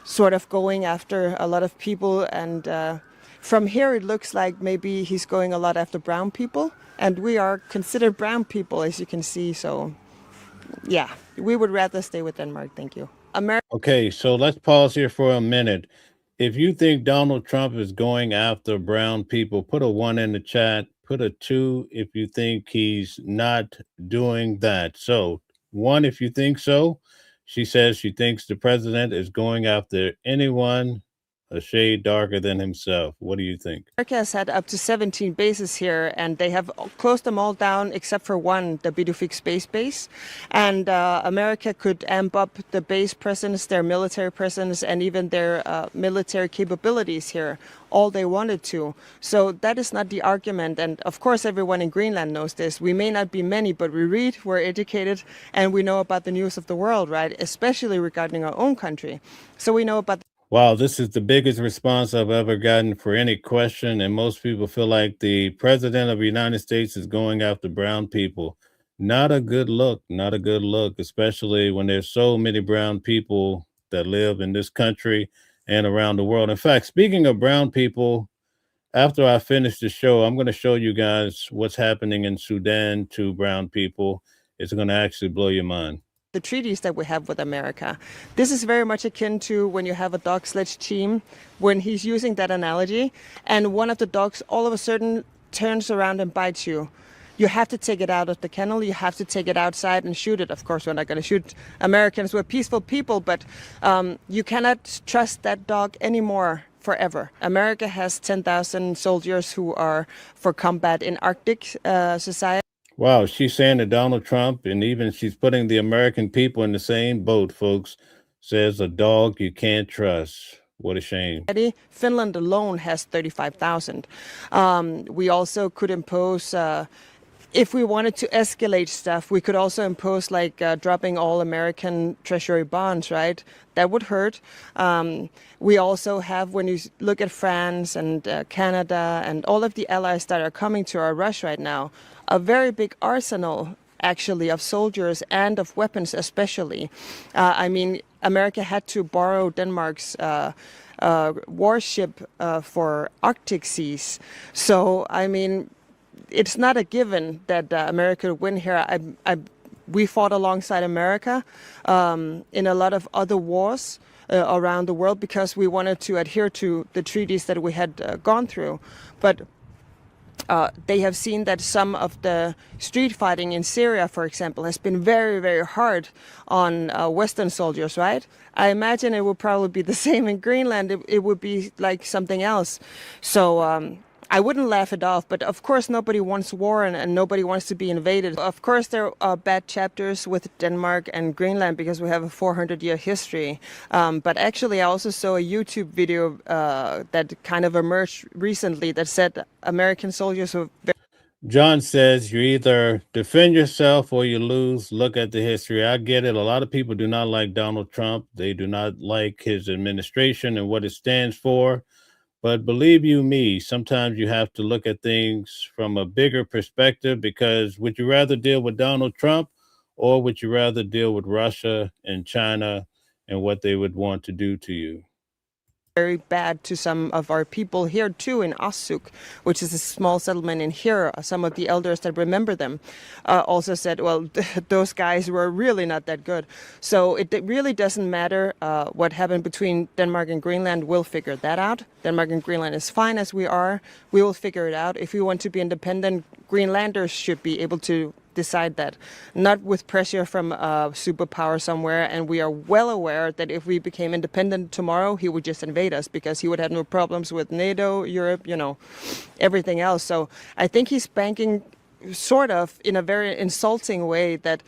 S11: sort of going after a lot of people. And from here, it looks like maybe he's going a lot after brown people. And we are considered brown people, as you can see. So, yeah, we would rather stay with Denmark. Thank you.
S2: Okay, so let's pause here for a minute. If you think Donald Trump is going after brown people, put a 1 in the chat. Put a 2 if you think he's not doing that. So 1 if you think so. She says she thinks the president is going after anyone a shade darker than himself. What do you think?
S11: America has had up to 17 bases here, and they have closed them all down except for one, the Bidufik Space Base. And America could amp up the base presence, their military presence, and even their military capabilities here all they wanted to. So that is not the argument. And of course, everyone in Greenland knows this. We may not be many, but we read, we're educated, and we know about the news of the world, right? Especially regarding our own country. So we know about
S2: Wow, this is the biggest response I've ever gotten for any question. And most people feel like the president of the United States is going after brown people. Not a good look, not a good look, especially when there's so many brown people that live in this country and around the world. In fact, speaking of brown people, after I finish the show, I'm going to show you guys what's happening in Sudan to brown people. It's going to actually blow your mind.
S11: the treaties that we have with America. This is very much akin to when you have a dog sledge team, when he's using that analogy, and one of the dogs all of a sudden turns around and bites you. You have to take it out of the kennel. You have to take it outside and shoot it. Of course, we're not going to shoot Americans. We're peaceful people, but you cannot trust that dog anymore forever. America has 10,000 soldiers who are for combat in Arctic society.
S2: Wow, she's saying that Donald Trump, and even she's putting the American people in the same boat, folks, says a dog you can't trust. What a shame.
S11: Finland alone has 35,000. We also could impose, if we wanted to escalate stuff, we could also impose like dropping all American treasury bonds, right? That would hurt. We also have, when you look at France and Canada and all of the allies that are coming to our rush right now, a very big arsenal actually of soldiers and of weapons especially. I mean, America had to borrow Denmark's warship for Arctic seas. So, I mean, it's not a given that America would win here. We fought alongside America in a lot of other wars around the world because we wanted to adhere to the treaties that we had gone through. But they have seen that some of the street fighting in Syria, for example, has been very, very hard on Western soldiers, right? I imagine it would probably be the same in Greenland. It would be like something else. So I wouldn't laugh it off, but of course nobody wants war and nobody wants to be invaded. Of course there are bad chapters with Denmark and Greenland because we have a 400-year history. But actually I also saw a YouTube video that kind of emerged recently that said American soldiers were
S2: John says you either defend yourself or you lose. Look at the history. I get it. A lot of people do not like Donald Trump. They do not like his administration and what it stands for. But believe you me, sometimes you have to look at things from a bigger perspective, because would you rather deal with Donald Trump or would you rather deal with Russia and China and what they would want to do to you?
S11: very bad to some of our people here too in Assuk, which is a small settlement in here. Some of the elders that remember them also said, well, those guys were really not that good. So it really doesn't matter what happened between Denmark and Greenland. We'll figure that out. Denmark and Greenland is fine as we are. We will figure it out. If we want to be independent, Greenlanders should be able to decide that, not with pressure from a superpower somewhere. And we are well aware that if we became independent tomorrow, he would just invade us because he would have no problems with NATO, Europe, you know, everything else. So I think he's banking sort of in a very insulting way that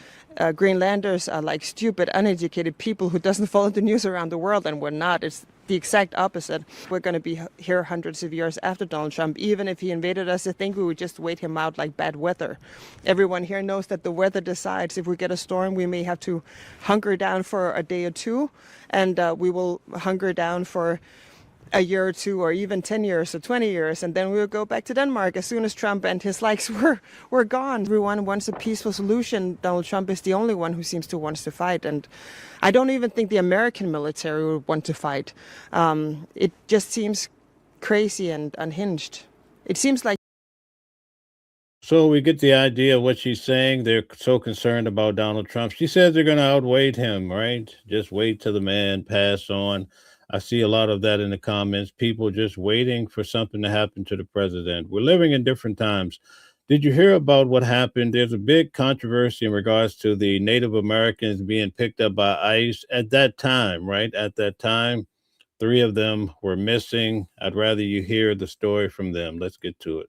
S11: Greenlanders are like stupid, uneducated people who doesn't follow the news around the world, and we're not. It's the exact opposite. We're going to be here hundreds of years after Donald Trump. Even if he invaded us, I think we would just wait him out like bad weather. Everyone here knows that the weather decides. If we get a storm, we may have to hunker down for a day or two, and we will hunker down for a year or two, or even 10 years or 20 years, and then we'll go back to Denmark as soon as Trump and his likes were gone. Everyone wants a peaceful solution. Donald Trump is the only one who seems to want to fight, and I don't even think the American military would want to fight. It just seems crazy and unhinged. It seems like.
S2: So we get the idea of what she's saying. They're so concerned about Donald Trump. She says they're going to outweigh him, right? Just wait till the man pass on. I see a lot of that in the comments, people just waiting for something to happen to the president. We're living in different times. Did you hear about what happened? There's a big controversy in regards to the Native Americans being picked up by ICE at that time, right? At that time, 3 of them were missing. I'd rather you hear the story from them. Let's get to it.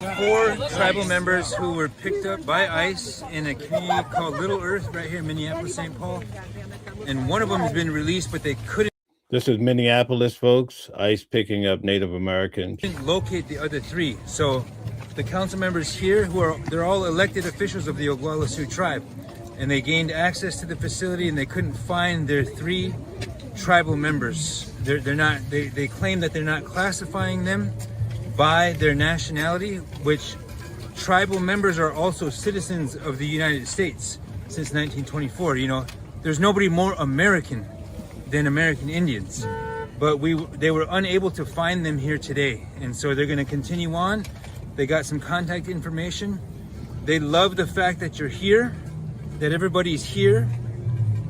S12: 4 tribal members who were picked up by ICE in a community called Little Earth right here in Minneapolis, St. Paul. And one of them has been released, but they couldn't.
S2: This is Minneapolis, folks. ICE picking up Native Americans.
S12: Locate the other 3. So the council members here, they're all elected officials of the Oglala Sioux tribe, and they gained access to the facility and they couldn't find their 3 tribal members. They claim that they're not classifying them by their nationality, which tribal members are also citizens of the United States since 1924. You know, there's nobody more American than American Indians, but they were unable to find them here today, and so they're going to continue on. They got some contact information. They love the fact that you're here, that everybody's here,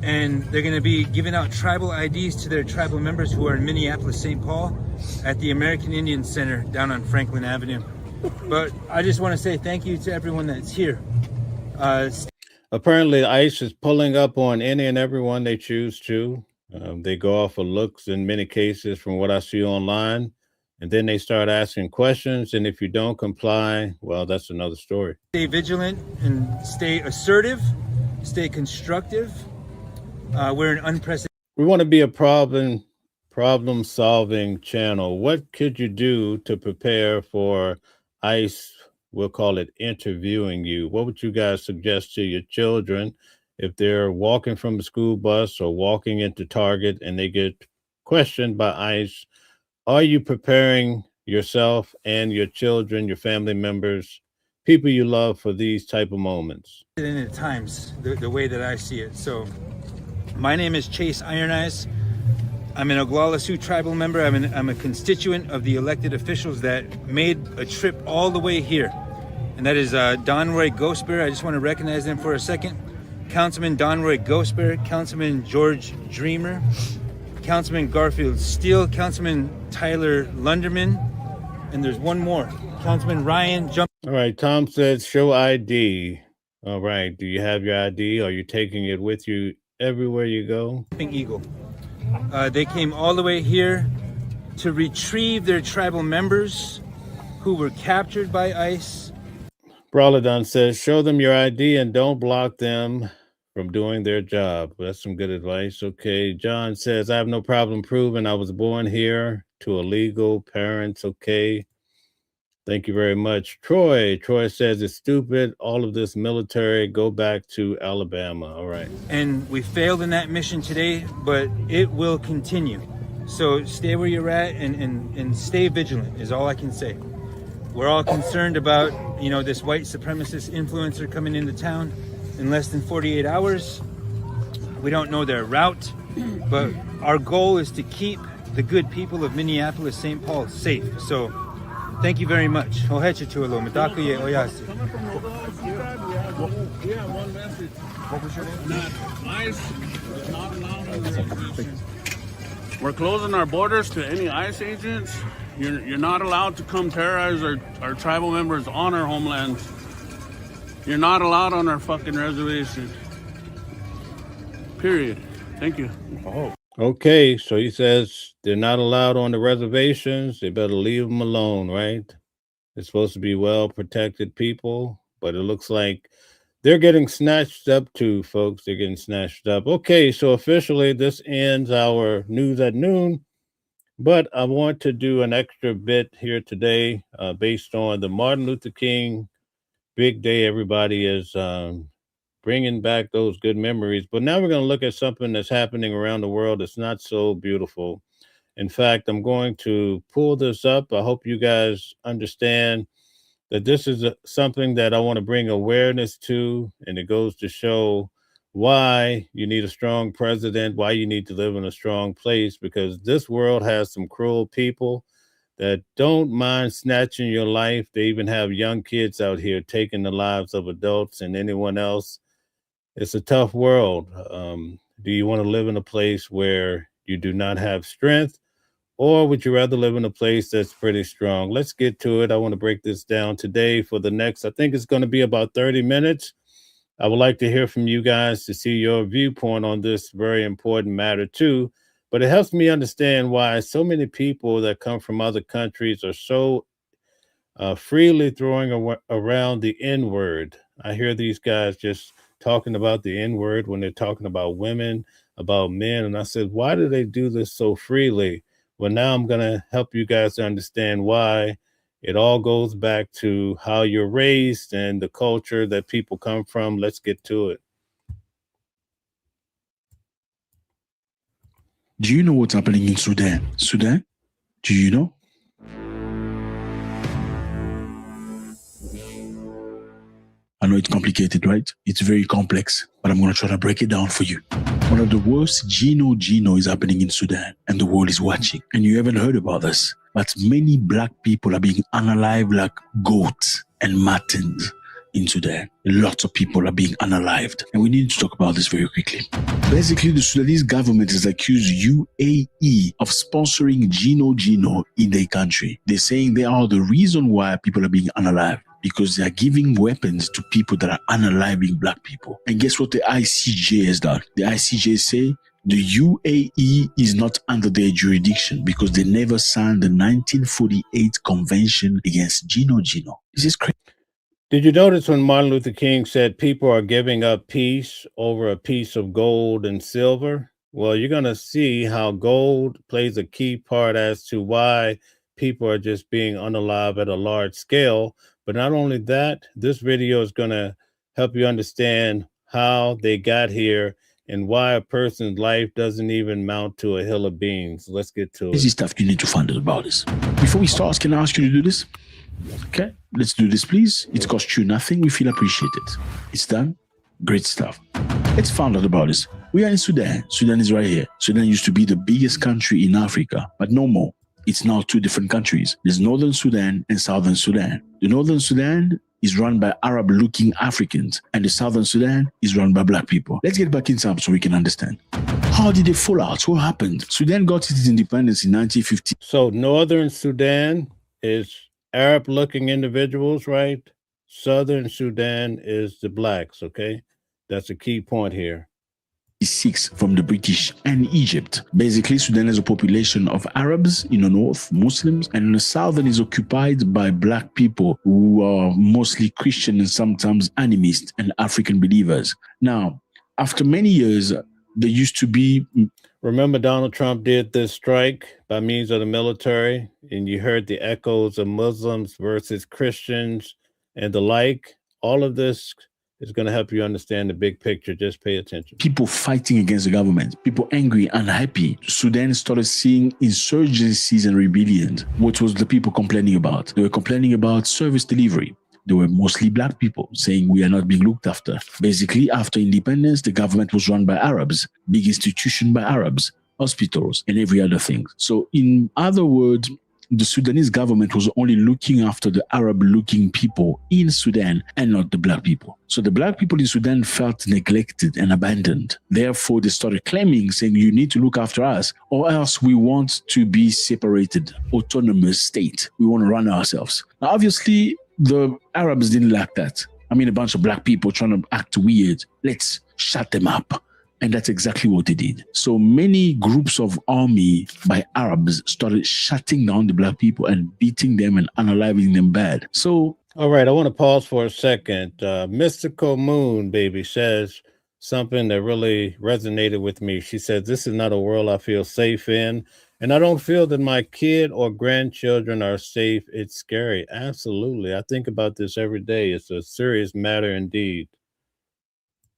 S12: and they're going to be giving out tribal IDs to their tribal members who are in Minneapolis, St. Paul, at the American Indian Center down on Franklin Avenue. But I just want to say thank you to everyone that's here.
S2: Apparently, ICE is pulling up on any and everyone they choose to. They go off of looks in many cases from what I see online. And then they start asking questions. And if you don't comply, well, that's another story.
S12: Stay vigilant and stay assertive, stay constructive. We're an unprecedented.
S2: We want to be a problem-solving channel. What could you do to prepare for ICE, we'll call it interviewing you? What would you guys suggest to your children if they're walking from a school bus or walking into Target and they get questioned by ICE? Are you preparing yourself and your children, your family members, people you love for these type of moments?
S12: At times, the way that I see it. So my name is Chase Iron Eyes. I'm an Oglala Sioux tribal member. I'm a constituent of the elected officials that made a trip all the way here. And that is Don Roy Gosper. I just want to recognize them for a second. Councilman Don Roy Gosper, Councilman George Dreamer, Councilman Garfield Steele, Councilman Tyler Lunderman, and there's one more, Councilman Ryan Jump.
S2: All right, Tom says show ID. All right, do you have your ID? Are you taking it with you everywhere you go?
S12: Eagle. They came all the way here to retrieve their tribal members who were captured by ICE.
S2: Brawladon says show them your ID and don't block them from doing their job. That's some good advice. Okay, John says I have no problem proving I was born here to a legal parents. Okay, thank you very much. Troy says it's stupid, all of this military, go back to Alabama. All right,
S12: and we failed in that mission today, but it will continue. So stay where you're at and stay vigilant is all I can say. We're all concerned about, you know, this white supremacist influencer coming into town in less than 48 hours. We don't know their route, but our goal is to keep the good people of Minneapolis, St. Paul safe. So thank you very much.
S13: We're closing our borders to any ICE agents. You're not allowed to come terrorize our tribal members on our homeland. You're not allowed on our fucking reservation. Period. Thank you.
S2: Oh. Okay, so he says they're not allowed on the reservations. They better leave them alone, right? They're supposed to be well-protected people, but it looks like they're getting snatched up too, folks. They're getting snatched up. Okay, so officially this ends our news at noon, but I want to do an extra bit here today based on the Martin Luther King big day. Everybody is bringing back those good memories. But now we're going to look at something that's happening around the world that's not so beautiful. In fact, I'm going to pull this up. I hope you guys understand that this is something that I want to bring awareness to, and it goes to show why you need a strong president, why you need to live in a strong place, because this world has some cruel people that don't mind snatching your life. They even have young kids out here taking the lives of adults and anyone else. It's a tough world. Do you want to live in a place where you do not have strength, or would you rather live in a place that's pretty strong? Let's get to it. I want to break this down today for the next, I think it's going to be about 30 minutes. I would like to hear from you guys to see your viewpoint on this very important matter too. But it helps me understand why so many people that come from other countries are so freely throwing around the N-word. I hear these guys just talking about the N-word when they're talking about women, about men. And I said, why do they do this so freely? Well, now I'm going to help you guys to understand why. It all goes back to how you're raised and the culture that people come from. Let's get to it.
S14: Do you know what's happening in Sudan? Sudan? Do you know? I know it's complicated, right? It's very complex, but I'm going to try to break it down for you. One of the worst Gino is happening in Sudan, and the world is watching. And you haven't heard about this, but many black people are being unalived like goats and martins. in Sudan. Lots of people are being unalived, and we need to talk about this very quickly. Basically, the Sudanese government has accused UAE of sponsoring Gino in their country. They're saying they are the reason why people are being unalived, because they are giving weapons to people that are unaliving black people. And guess what the ICJ has done? The ICJ say the UAE is not under their jurisdiction because they never signed the 1948 Convention against Gino. This is crazy.
S2: Did you notice when Martin Luther King said people are giving up peace over a piece of gold and silver? Well, you're going to see how gold plays a key part as to why people are just being unalive at a large scale. But not only that, this video is going to help you understand how they got here and why a person's life doesn't even mount to a hill of beans. Let's get to it.
S14: Easy stuff you need to find out about this. Before we start, can I ask you to do this? Okay, let's do this, please. It costs you nothing. We feel appreciated. It's done. Great stuff. Let's find out about this. We are in Sudan. Sudan is right here. Sudan used to be the biggest country in Africa, but no more. It's now two different countries. There's Northern Sudan and Southern Sudan. The Northern Sudan is run by Arab-looking Africans, and the Southern Sudan is run by black people. Let's get back in time so we can understand. How did they fall out? What happened? Sudan got its independence in 1950.
S2: So Northern Sudan is Arab-looking individuals, right? Southern Sudan is the blacks, okay? That's a key point here.
S14: From the British and Egypt. Basically, Sudan has a population of Arabs in the north, Muslims, and in the southern is occupied by black people who are mostly Christian and sometimes animist and African believers. Now, after many years, there used to be...
S2: Remember Donald Trump did this strike by means of the military, and you heard the echoes of Muslims versus Christians and the like. All of this is going to help you understand the big picture. Just pay attention.
S14: People fighting against the government, people angry, unhappy. Sudan started seeing insurgencies and rebellions. What was the people complaining about? They were complaining about service delivery. They were mostly black people saying we are not being looked after. Basically, after independence, the government was run by Arabs, big institution by Arabs, hospitals, and every other thing. So in other words, the Sudanese government was only looking after the Arab-looking people in Sudan and not the black people. So the black people in Sudan felt neglected and abandoned. Therefore, they started claiming, saying, you need to look after us, or else we want to be separated, autonomous state. We want to run ourselves. Now, obviously, the Arabs didn't like that. I mean, a bunch of black people trying to act weird. Let's shut them up. And that's exactly what they did. So many groups of army by Arabs started shutting down the black people and beating them and unaliving them bad. So,
S2: all right, I want to pause for a second. Mystical Moon, baby, says something that really resonated with me. She says, this is not a world I feel safe in, and I don't feel that my kid or grandchildren are safe. It's scary. Absolutely. I think about this every day. It's a serious matter indeed.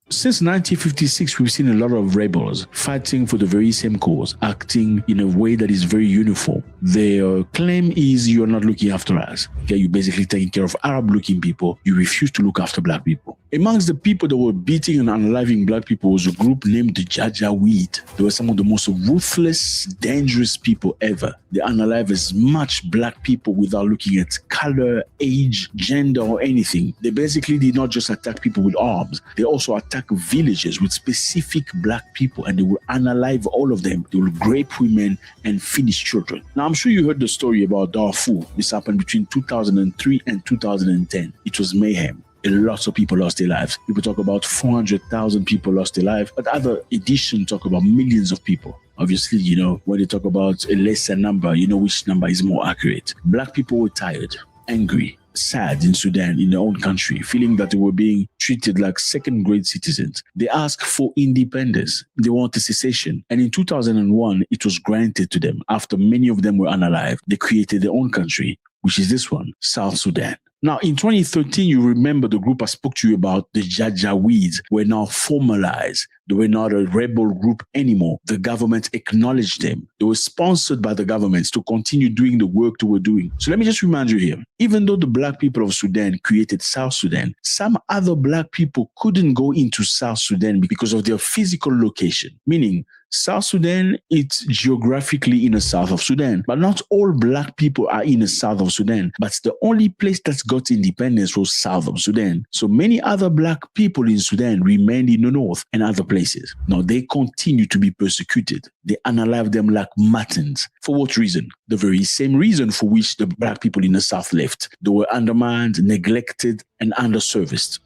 S14: Since 1956, we've seen a lot of rebels fighting for the very same cause, acting in a way that is very uniform. Their claim is you're not looking after us. Okay, you're basically taking care of Arab-looking people. You refuse to look after black people. Amongst the people that were beating and unaliving black people was a group named the Janjaweed. They were some of the most ruthless, dangerous people ever. They unalive as much black people without looking at color, age, gender, or anything. They basically did not just attack people with arms. They also attacked villages with specific black people, and they will unalive all of them. They will rape women and finish children. Now, I'm sure you heard the story about Darfur. This happened between 2003 and 2010. It was mayhem. Lots of people lost their lives. People talk about 400,000 people lost their lives, but other editions talk about millions of people. Obviously, you know, when they talk about a lesser number, you know which number is more accurate. Black people were tired, angry, sad in Sudan, in their own country, feeling that they were being treated like second-grade citizens. They asked for independence. They wanted secession. And in 2001, it was granted to them. After many of them were unalived, they created their own country, which is this one, South Sudan. Now, in 2013, you remember the group I spoke to you about, the Janjaweeds, were now formalized. They were not a rebel group anymore. The government acknowledged them. They were sponsored by the governments to continue doing the work they were doing. So let me just remind you here, even though the black people of Sudan created South Sudan, some other black people couldn't go into South Sudan because of their physical location, meaning South Sudan, it's geographically in the south of Sudan, but not all black people are in the south of Sudan. But the only place that's got independence was south of Sudan. So many other black people in Sudan remained in the north and other places. Now they continue to be persecuted. They unalive them like muttons. For what reason? The very same reason for which the black people in the south left. They were undermined, neglected, and underserviced.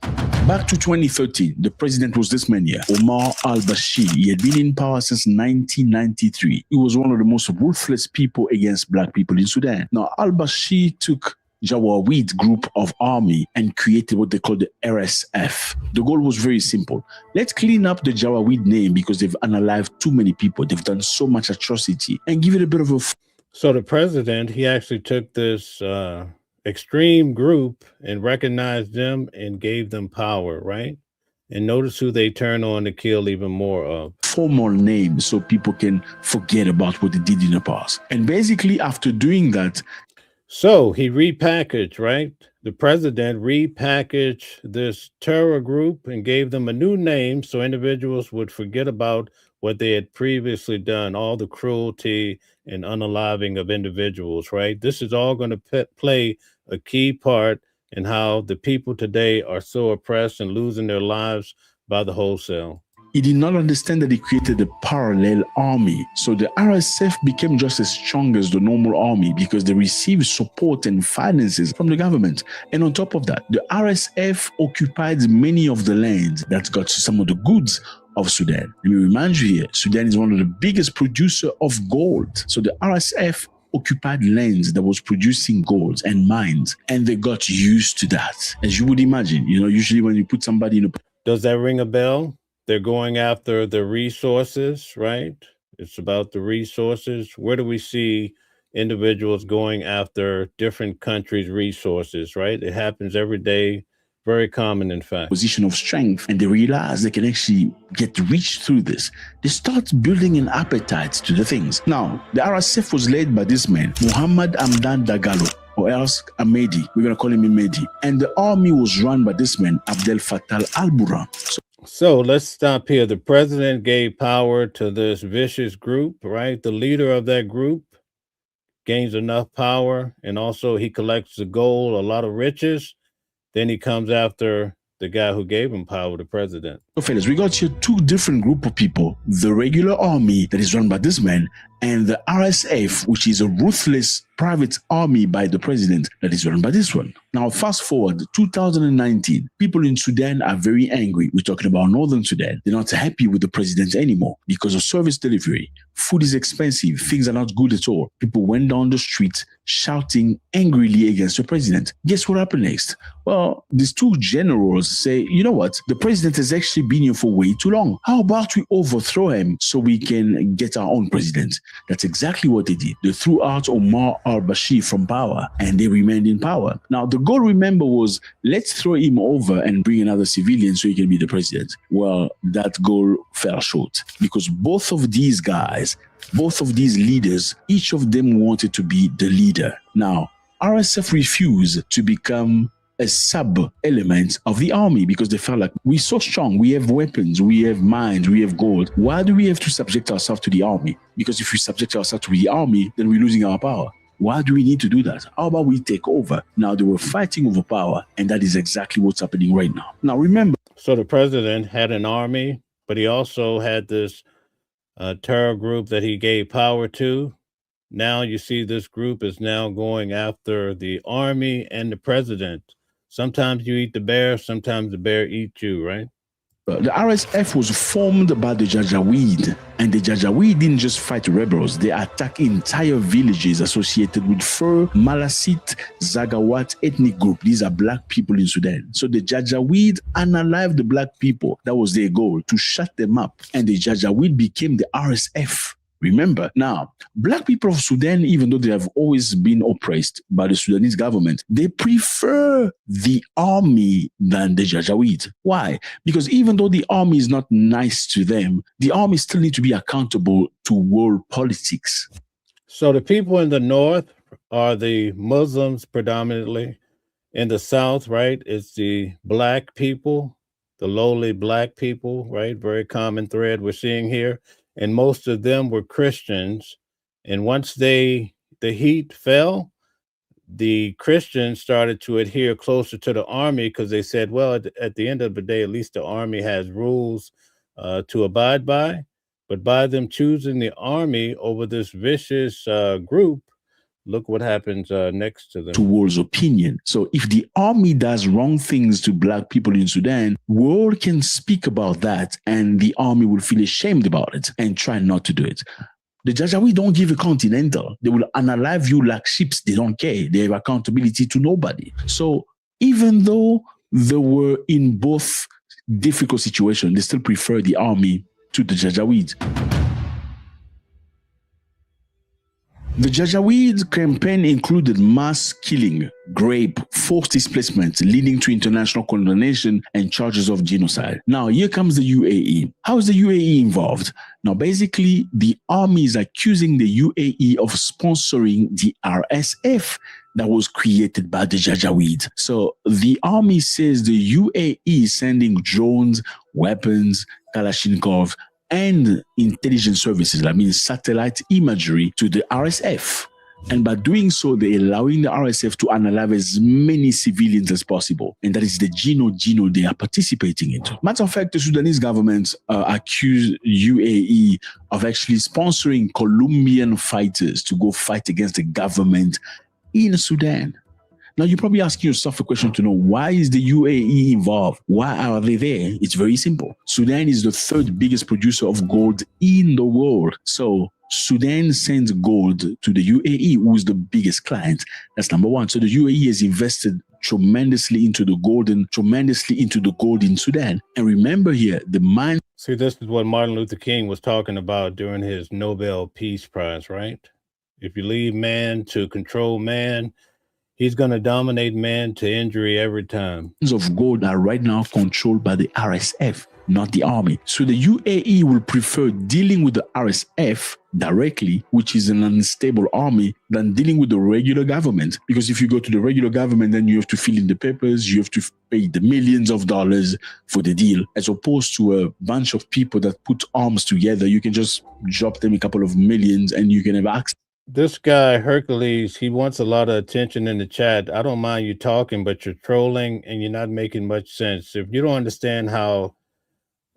S14: Back to 2013, the president was this man here, Omar al-Bashir. He had been in power since 1993. He was one of the most ruthless people against black people in Sudan. Now, al-Bashir took Janjaweed group of army and created what they call the RSF. The goal was very simple. Let's clean up the Janjaweed name because they've unalived too many people. They've done so much atrocity and give it a bit of a...
S2: So the president, he actually took this extreme group and recognized them and gave them power, right? And notice who they turn on to kill even more of.
S14: Formal name so people can forget about what they did in the past. And basically after doing that...
S2: So he repackaged, right? The president repackaged this terror group and gave them a new name so individuals would forget about what they had previously done, all the cruelty and unaliving of individuals, right? This is all going to play a key part in how the people today are so oppressed and losing their lives by the wholesale.
S14: He did not understand that he created a parallel army. So the RSF became just as strong as the normal army because they received support and finances from the government. And on top of that, the RSF occupied many of the lands that got some of the goods of Sudan. Let me remind you here, Sudan is one of the biggest producers of gold. So the RSF occupied lands that was producing gold and mines, and they got used to that. As you would imagine, you know, usually when you put somebody in a...
S2: Does that ring a bell? They're going after the resources, right? It's about the resources. Where do we see individuals going after different countries' resources, right? It happens every day. Very common, in fact.
S14: Position of strength, and they realize they can actually get rich through this. They start building an appetite to the things. Now, the RSF was led by this man, Muhammad Hamdan Dagalo, or else Ahmedi. We're going to call him Ahmedi. And the army was run by this man, Abdel Fattah al-Burhan.
S2: So let's stop here. The president gave power to this vicious group, right? The leader of that group gains enough power, and also he collects the gold, a lot of riches. Then he comes after the guy who gave him power, the president.
S14: So fellas, we got here two different group of people. The regular army that is run by this man, and the RSF, which is a ruthless private army by the president that is run by this one. Now, fast forward 2019, people in Sudan are very angry. We're talking about northern Sudan. They're not happy with the president anymore because of service delivery. Food is expensive. Things are not good at all. People went down the street shouting angrily against the president. Guess what happened next? Well, these two generals say, you know what? The president has actually been here for way too long. How about we overthrow him so we can get our own president? That's exactly what they did. They threw out Omar al-Bashir from power, and they remained in power. Now, the goal, remember, was let's throw him over and bring another civilian so he can be the president. Well, that goal fell short because both of these guys, both of these leaders, each of them wanted to be the leader. Now, RSF refused to become a sub-element of the army because they felt like we're so strong, we have weapons, we have mines, we have gold. Why do we have to subject ourselves to the army? Because if we subject ourselves to the army, then we're losing our power. Why do we need to do that? How about we take over? Now they were fighting over power, and that is exactly what's happening right now. Now remember.
S2: So the president had an army, but he also had this terror group that he gave power to. Now you see this group is now going after the army and the president. Sometimes you eat the bear, sometimes the bear eats you, right?
S14: The RSF was formed by the Janjaweed, and the Janjaweed didn't just fight rebels. They attacked entire villages associated with Fur, Malasit, Zagawat ethnic group. These are black people in Sudan. So the Janjaweed unalived the black people. That was their goal, to shut them up. And the Janjaweed became the RSF. Remember, now, black people of Sudan, even though they have always been oppressed by the Sudanese government, they prefer the army than the Janjaweed. Why? Because even though the army is not nice to them, the army still need to be accountable to world politics.
S2: So the people in the north are the Muslims predominantly. In the south, right, it's the black people, the lowly black people, right? Very common thread we're seeing here. And most of them were Christians. And once the heat fell, the Christians started to adhere closer to the army because they said, well, at the end of the day, at least the army has rules to abide by. But by them choosing the army over this vicious group, look what happens next to them.
S14: Towards opinion. So if the army does wrong things to black people in Sudan, world can speak about that and the army will feel ashamed about it and try not to do it. The Janjaweed don't give a continental. They will unalive you like sheep. They don't care. They have accountability to nobody. So even though they were in both difficult situations, they still prefer the army to the Janjaweed. The Janjaweed campaign included mass killing, rape, forced displacement, leading to international condemnation and charges of genocide. Now, here comes the UAE. How is the UAE involved? Now, basically, the army is accusing the UAE of sponsoring the RSF that was created by the Janjaweed. So the army says the UAE is sending drones, weapons, Kalashnikov, and intelligence services, that means satellite imagery, to the RSF. And by doing so, they're allowing the RSF to unalive as many civilians as possible. And that is the Gino they are participating in. Matter of fact, the Sudanese government accused UAE of actually sponsoring Colombian fighters to go fight against the government in Sudan. Now, you're probably asking yourself a question to know, why is the UAE involved? Why are they there? It's very simple. Sudan is the third biggest producer of gold in the world. So Sudan sends gold to the UAE, who is the biggest client. That's number one. So the UAE has invested tremendously into the gold and tremendously into the gold in Sudan. And remember here, the mine...
S2: See, this is what Martin Luther King was talking about during his Nobel Peace Prize, right? If you leave man to control man, he's going to dominate man to injury every time.
S14: ...of gold are right now controlled by the RSF, not the army. So the UAE will prefer dealing with the RSF directly, which is an unstable army, than dealing with the regular government. Because if you go to the regular government, then you have to fill in the papers, you have to pay the millions of dollars for the deal, as opposed to a bunch of people that put arms together. You can just drop them a couple of millions and you can have access.
S2: This guy, Hercules, he wants a lot of attention in the chat. I don't mind you talking, but you're trolling and you're not making much sense. If you don't understand how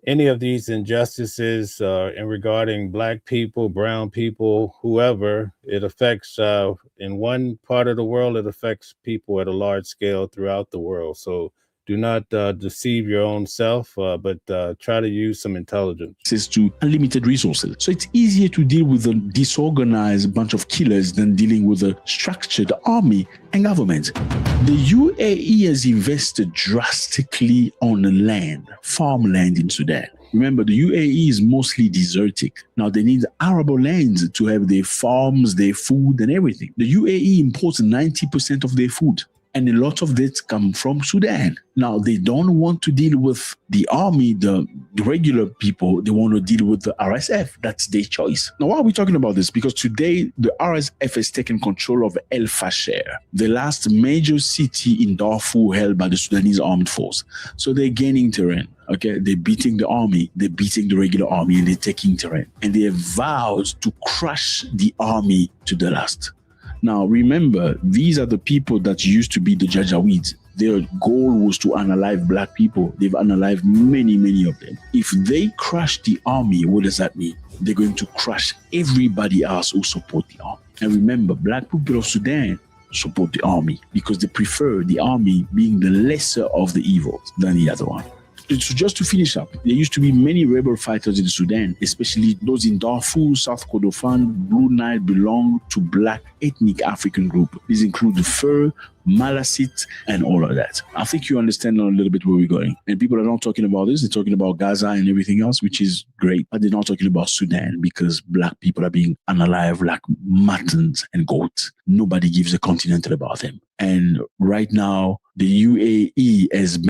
S2: any of these injustices in regarding black people, brown people, whoever, it affects in one part of the world, it affects people at a large scale throughout the world. So do not deceive your own self, but try to use some intelligence.
S14: Access to unlimited resources. So it's easier to deal with a disorganized bunch of killers than dealing with a structured army and government. The UAE has invested drastically on land, farmland in Sudan. Remember, the UAE is mostly desertic. Now, they need arable land to have their farms, their food, and everything. The UAE imports 90% of their food. And a lot of this come from Sudan. Now, they don't want to deal with the army, the regular people. They want to deal with the RSF. That's their choice. Now, why are we talking about this? Because today, the RSF has taken control of El Fasher, the last major city in Darfur held by the Sudanese armed force. So they're gaining terrain. Okay, they're beating the army, they're beating the regular army, and they're taking terrain. And they have vowed to crush the army to the last. Now, remember, these are the people that used to be the Janjaweeds. Their goal was to unalive black people. They've unalived many, many of them. If they crush the army, what does that mean? They're going to crush everybody else who support the army. And remember, black people of Sudan support the army because they prefer the army being the lesser of the evils than the other one. So just to finish up, there used to be many rebel fighters in Sudan, especially those in Darfur, South Kordofan, Blue Nile belong to black ethnic African group. These include the Fur, Malasit, and all of that. I think you understand a little bit where we're going. And people are not talking about this. They're talking about Gaza and everything else, which is great. But they're not talking about Sudan because black people are being unalive like muttons and goats. Nobody gives a continental about them. And right now, the UAE has been.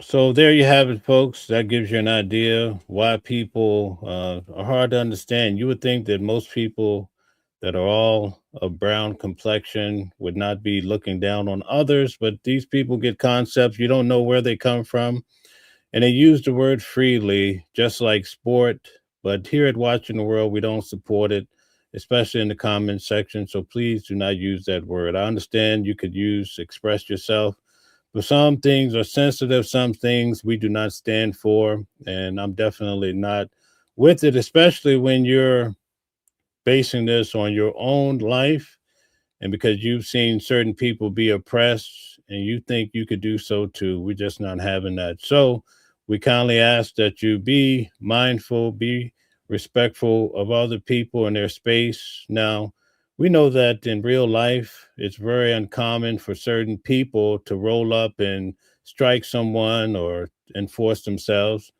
S2: So there you have it, folks. That gives you an idea why people are hard to understand. You would think that most people that are all of brown complexion would not be looking down on others, but these people get concepts. You don't know where they come from. And they use the word freely, just like sport. But here at Watching the World, we don't support it, especially in the comment section. So please do not use that word. I understand you could express yourself. But some things are sensitive, some things we do not stand for, and I'm definitely not with it, especially when you're basing this on your own life and because you've seen certain people be oppressed and you think you could do so too. We're just not having that. So we kindly ask that you be mindful, be respectful of other people and their space. Now, we know that in real life, it's very uncommon for certain people to roll up and strike someone or enforce themselves.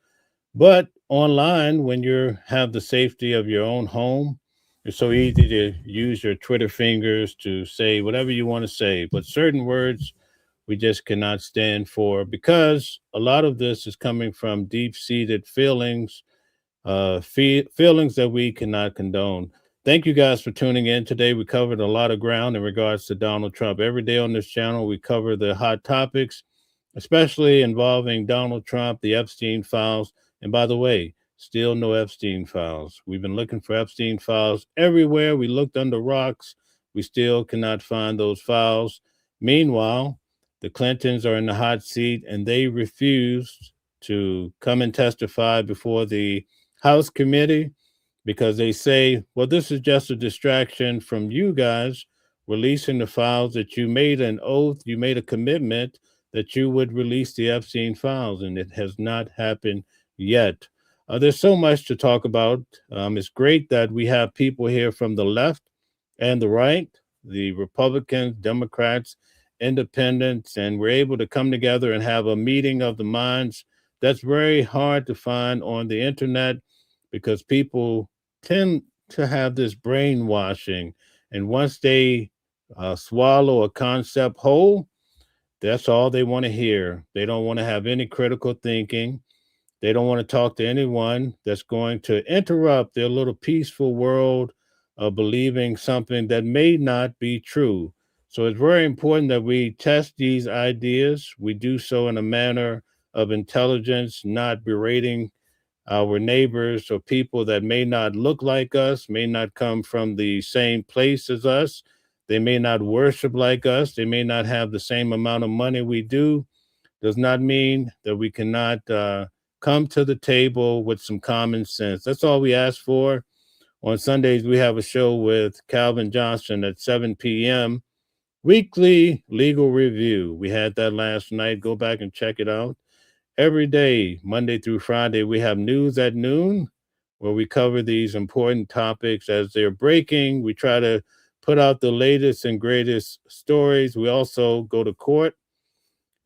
S2: But online, when you have the safety of your own home, it's so easy to use your Twitter fingers to say whatever you want to say. But certain words we just cannot stand for because a lot of this is coming from deep-seated feelings, feelings that we cannot condone. Thank you guys for tuning in today. We covered a lot of ground in regards to Donald Trump. Every day on this channel, we cover the hot topics, especially involving Donald Trump, the Epstein files. And by the way, still no Epstein files. We've been looking for Epstein files everywhere. We looked under rocks. We still cannot find those files. Meanwhile, the Clintons are in the hot seat and they refused to come and testify before the House committee because they say, well, this is just a distraction from you guys releasing the files that you made an oath, you made a commitment that you would release the Epstein files, and it has not happened yet. There's so much to talk about. It's great that we have people here from the left and the right, the Republicans, Democrats, independents, and we're able to come together and have a meeting of the minds. That's very hard to find on the internet because people tend to have this brainwashing. And once they swallow a concept whole, that's all they want to hear. They don't want to have any critical thinking. They don't want to talk to anyone that's going to interrupt their little peaceful world of believing something that may not be true. So it's very important that we test these ideas. We do so in a manner of intelligence, not berating our neighbors or people that may not look like us, may not come from the same place as us. They may not worship like us. They may not have the same amount of money we do. Does not mean that we cannot come to the table with some common sense. That's all we ask for. On Sundays, we have a show with Calvin Johnson at 7 p.m. Weekly legal review. We had that last night. Go back and check it out. Every day, Monday through Friday, we have News at Noon, where we cover these important topics as they're breaking. We try to put out the latest and greatest stories. We also go to court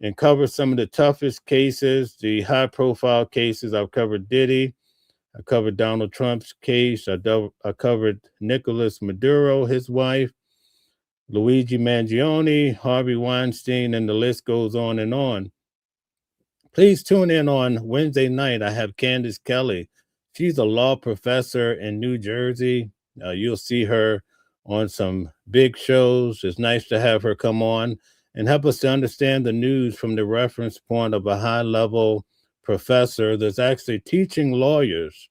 S2: and cover some of the toughest cases, the high-profile cases. I've covered Diddy. I covered Donald Trump's case. I covered Nicolas Maduro, his wife, Luigi Mangione, Harvey Weinstein, and the list goes on and on. Please tune in on Wednesday night. I have Candace Kelly. She's a law professor in New Jersey. You'll see her on some big shows. It's nice to have her come on and help us to understand the news from the reference point of a high-level professor that's actually teaching lawyers.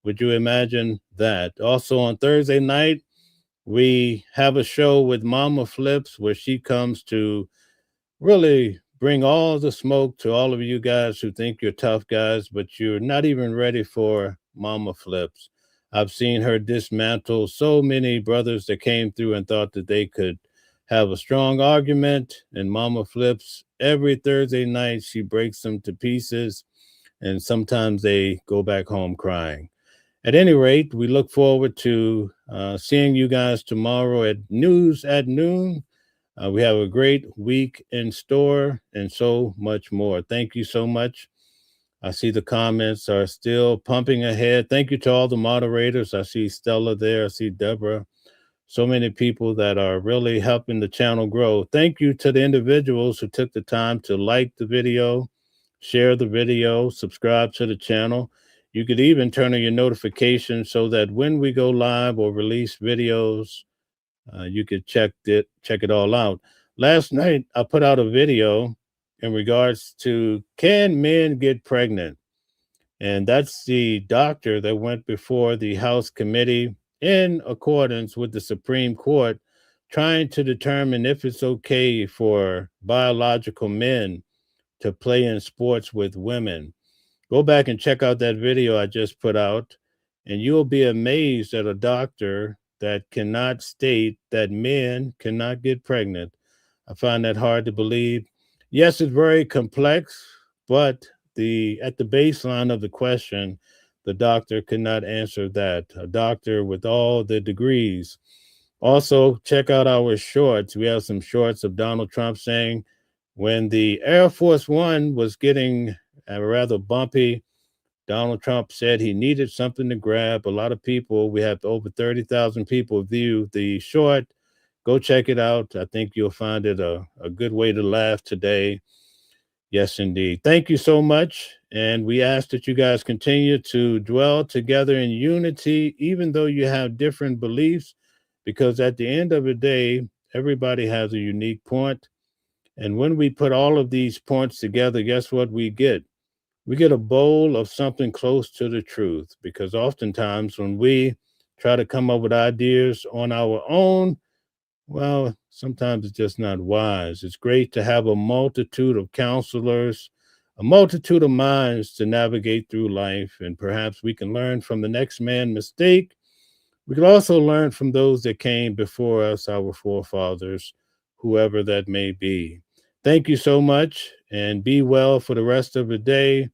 S2: Would you imagine that? Also on Thursday night, we have a show with Mama Flips where she comes to really bring all the smoke to all of you guys who think you're tough guys, but you're not even ready for Mama Flips. I've seen her dismantle so many brothers that came through and thought that they could have a strong argument, and Mama Flips every Thursday night. She breaks them to pieces, and sometimes they go back home crying. At any rate, we look forward to seeing you guys tomorrow at News at Noon. We have a great week in store and so much more. Thank you so much. I see the comments are still pumping ahead. Thank you to all the moderators. I see Stella there. I see Deborah. So many people that are really helping the channel grow. Thank you to the individuals who took the time to like the video, share the video, subscribe to the channel. You could even turn on your notifications so that when we go live or release videos, you could check it all out. Last night, I put out a video in regards to, can men get pregnant? And that's the doctor that went before the House committee in accordance with the Supreme Court, trying to determine if it's okay for biological men to play in sports with women. Go back and check out that video I just put out, and you'll be amazed at a doctor that cannot state that men cannot get pregnant. I find that hard to believe. Yes, it's very complex, but at the baseline of the question, the doctor could not answer that. A doctor with all the degrees. Also, check out our shorts. We have some shorts of Donald Trump saying when the Air Force One was getting rather bumpy, Donald Trump said he needed something to grab. A lot of people, we have over 30,000 people view the short. Go check it out. I think you'll find it a good way to laugh today. Yes, indeed. Thank you so much. And we ask that you guys continue to dwell together in unity, even though you have different beliefs, because at the end of the day, everybody has a unique point. And when we put all of these points together, guess what we get? We get a bowl of something close to the truth, because oftentimes when we try to come up with ideas on our own, well, sometimes it's just not wise. It's great to have a multitude of counselors, a multitude of minds to navigate through life, and perhaps we can learn from the next man's mistake. We can also learn from those that came before us, our forefathers, whoever that may be. Thank you so much, and be well for the rest of the day.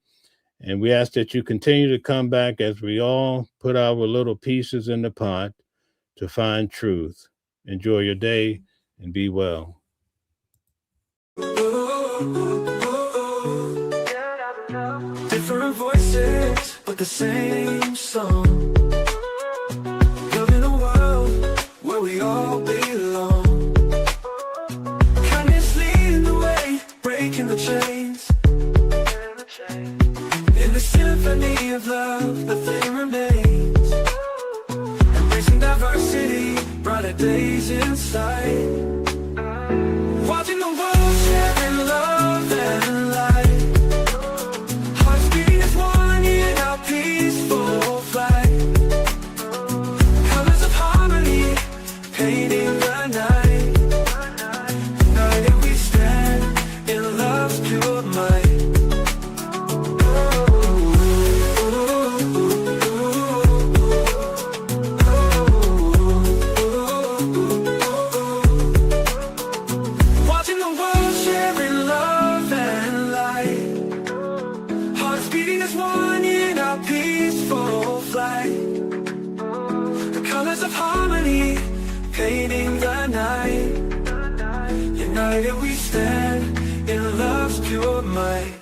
S2: And we ask that you continue to come back as we all put our little pieces in the pot to find truth. Enjoy your day and be well.
S1: Different voices, but the same song. Living a world where we all belong. Kindness leading the way, breaking the chains. In the symphony of love, the thing remains. Embracing diversity, brighter days inside. Watching the world sharing love and light. Hearts beating as one in our peaceful flight. Colors of harmony, painting the night. United we stand in love's pure might. Painting the night. United we stand in love's pure might.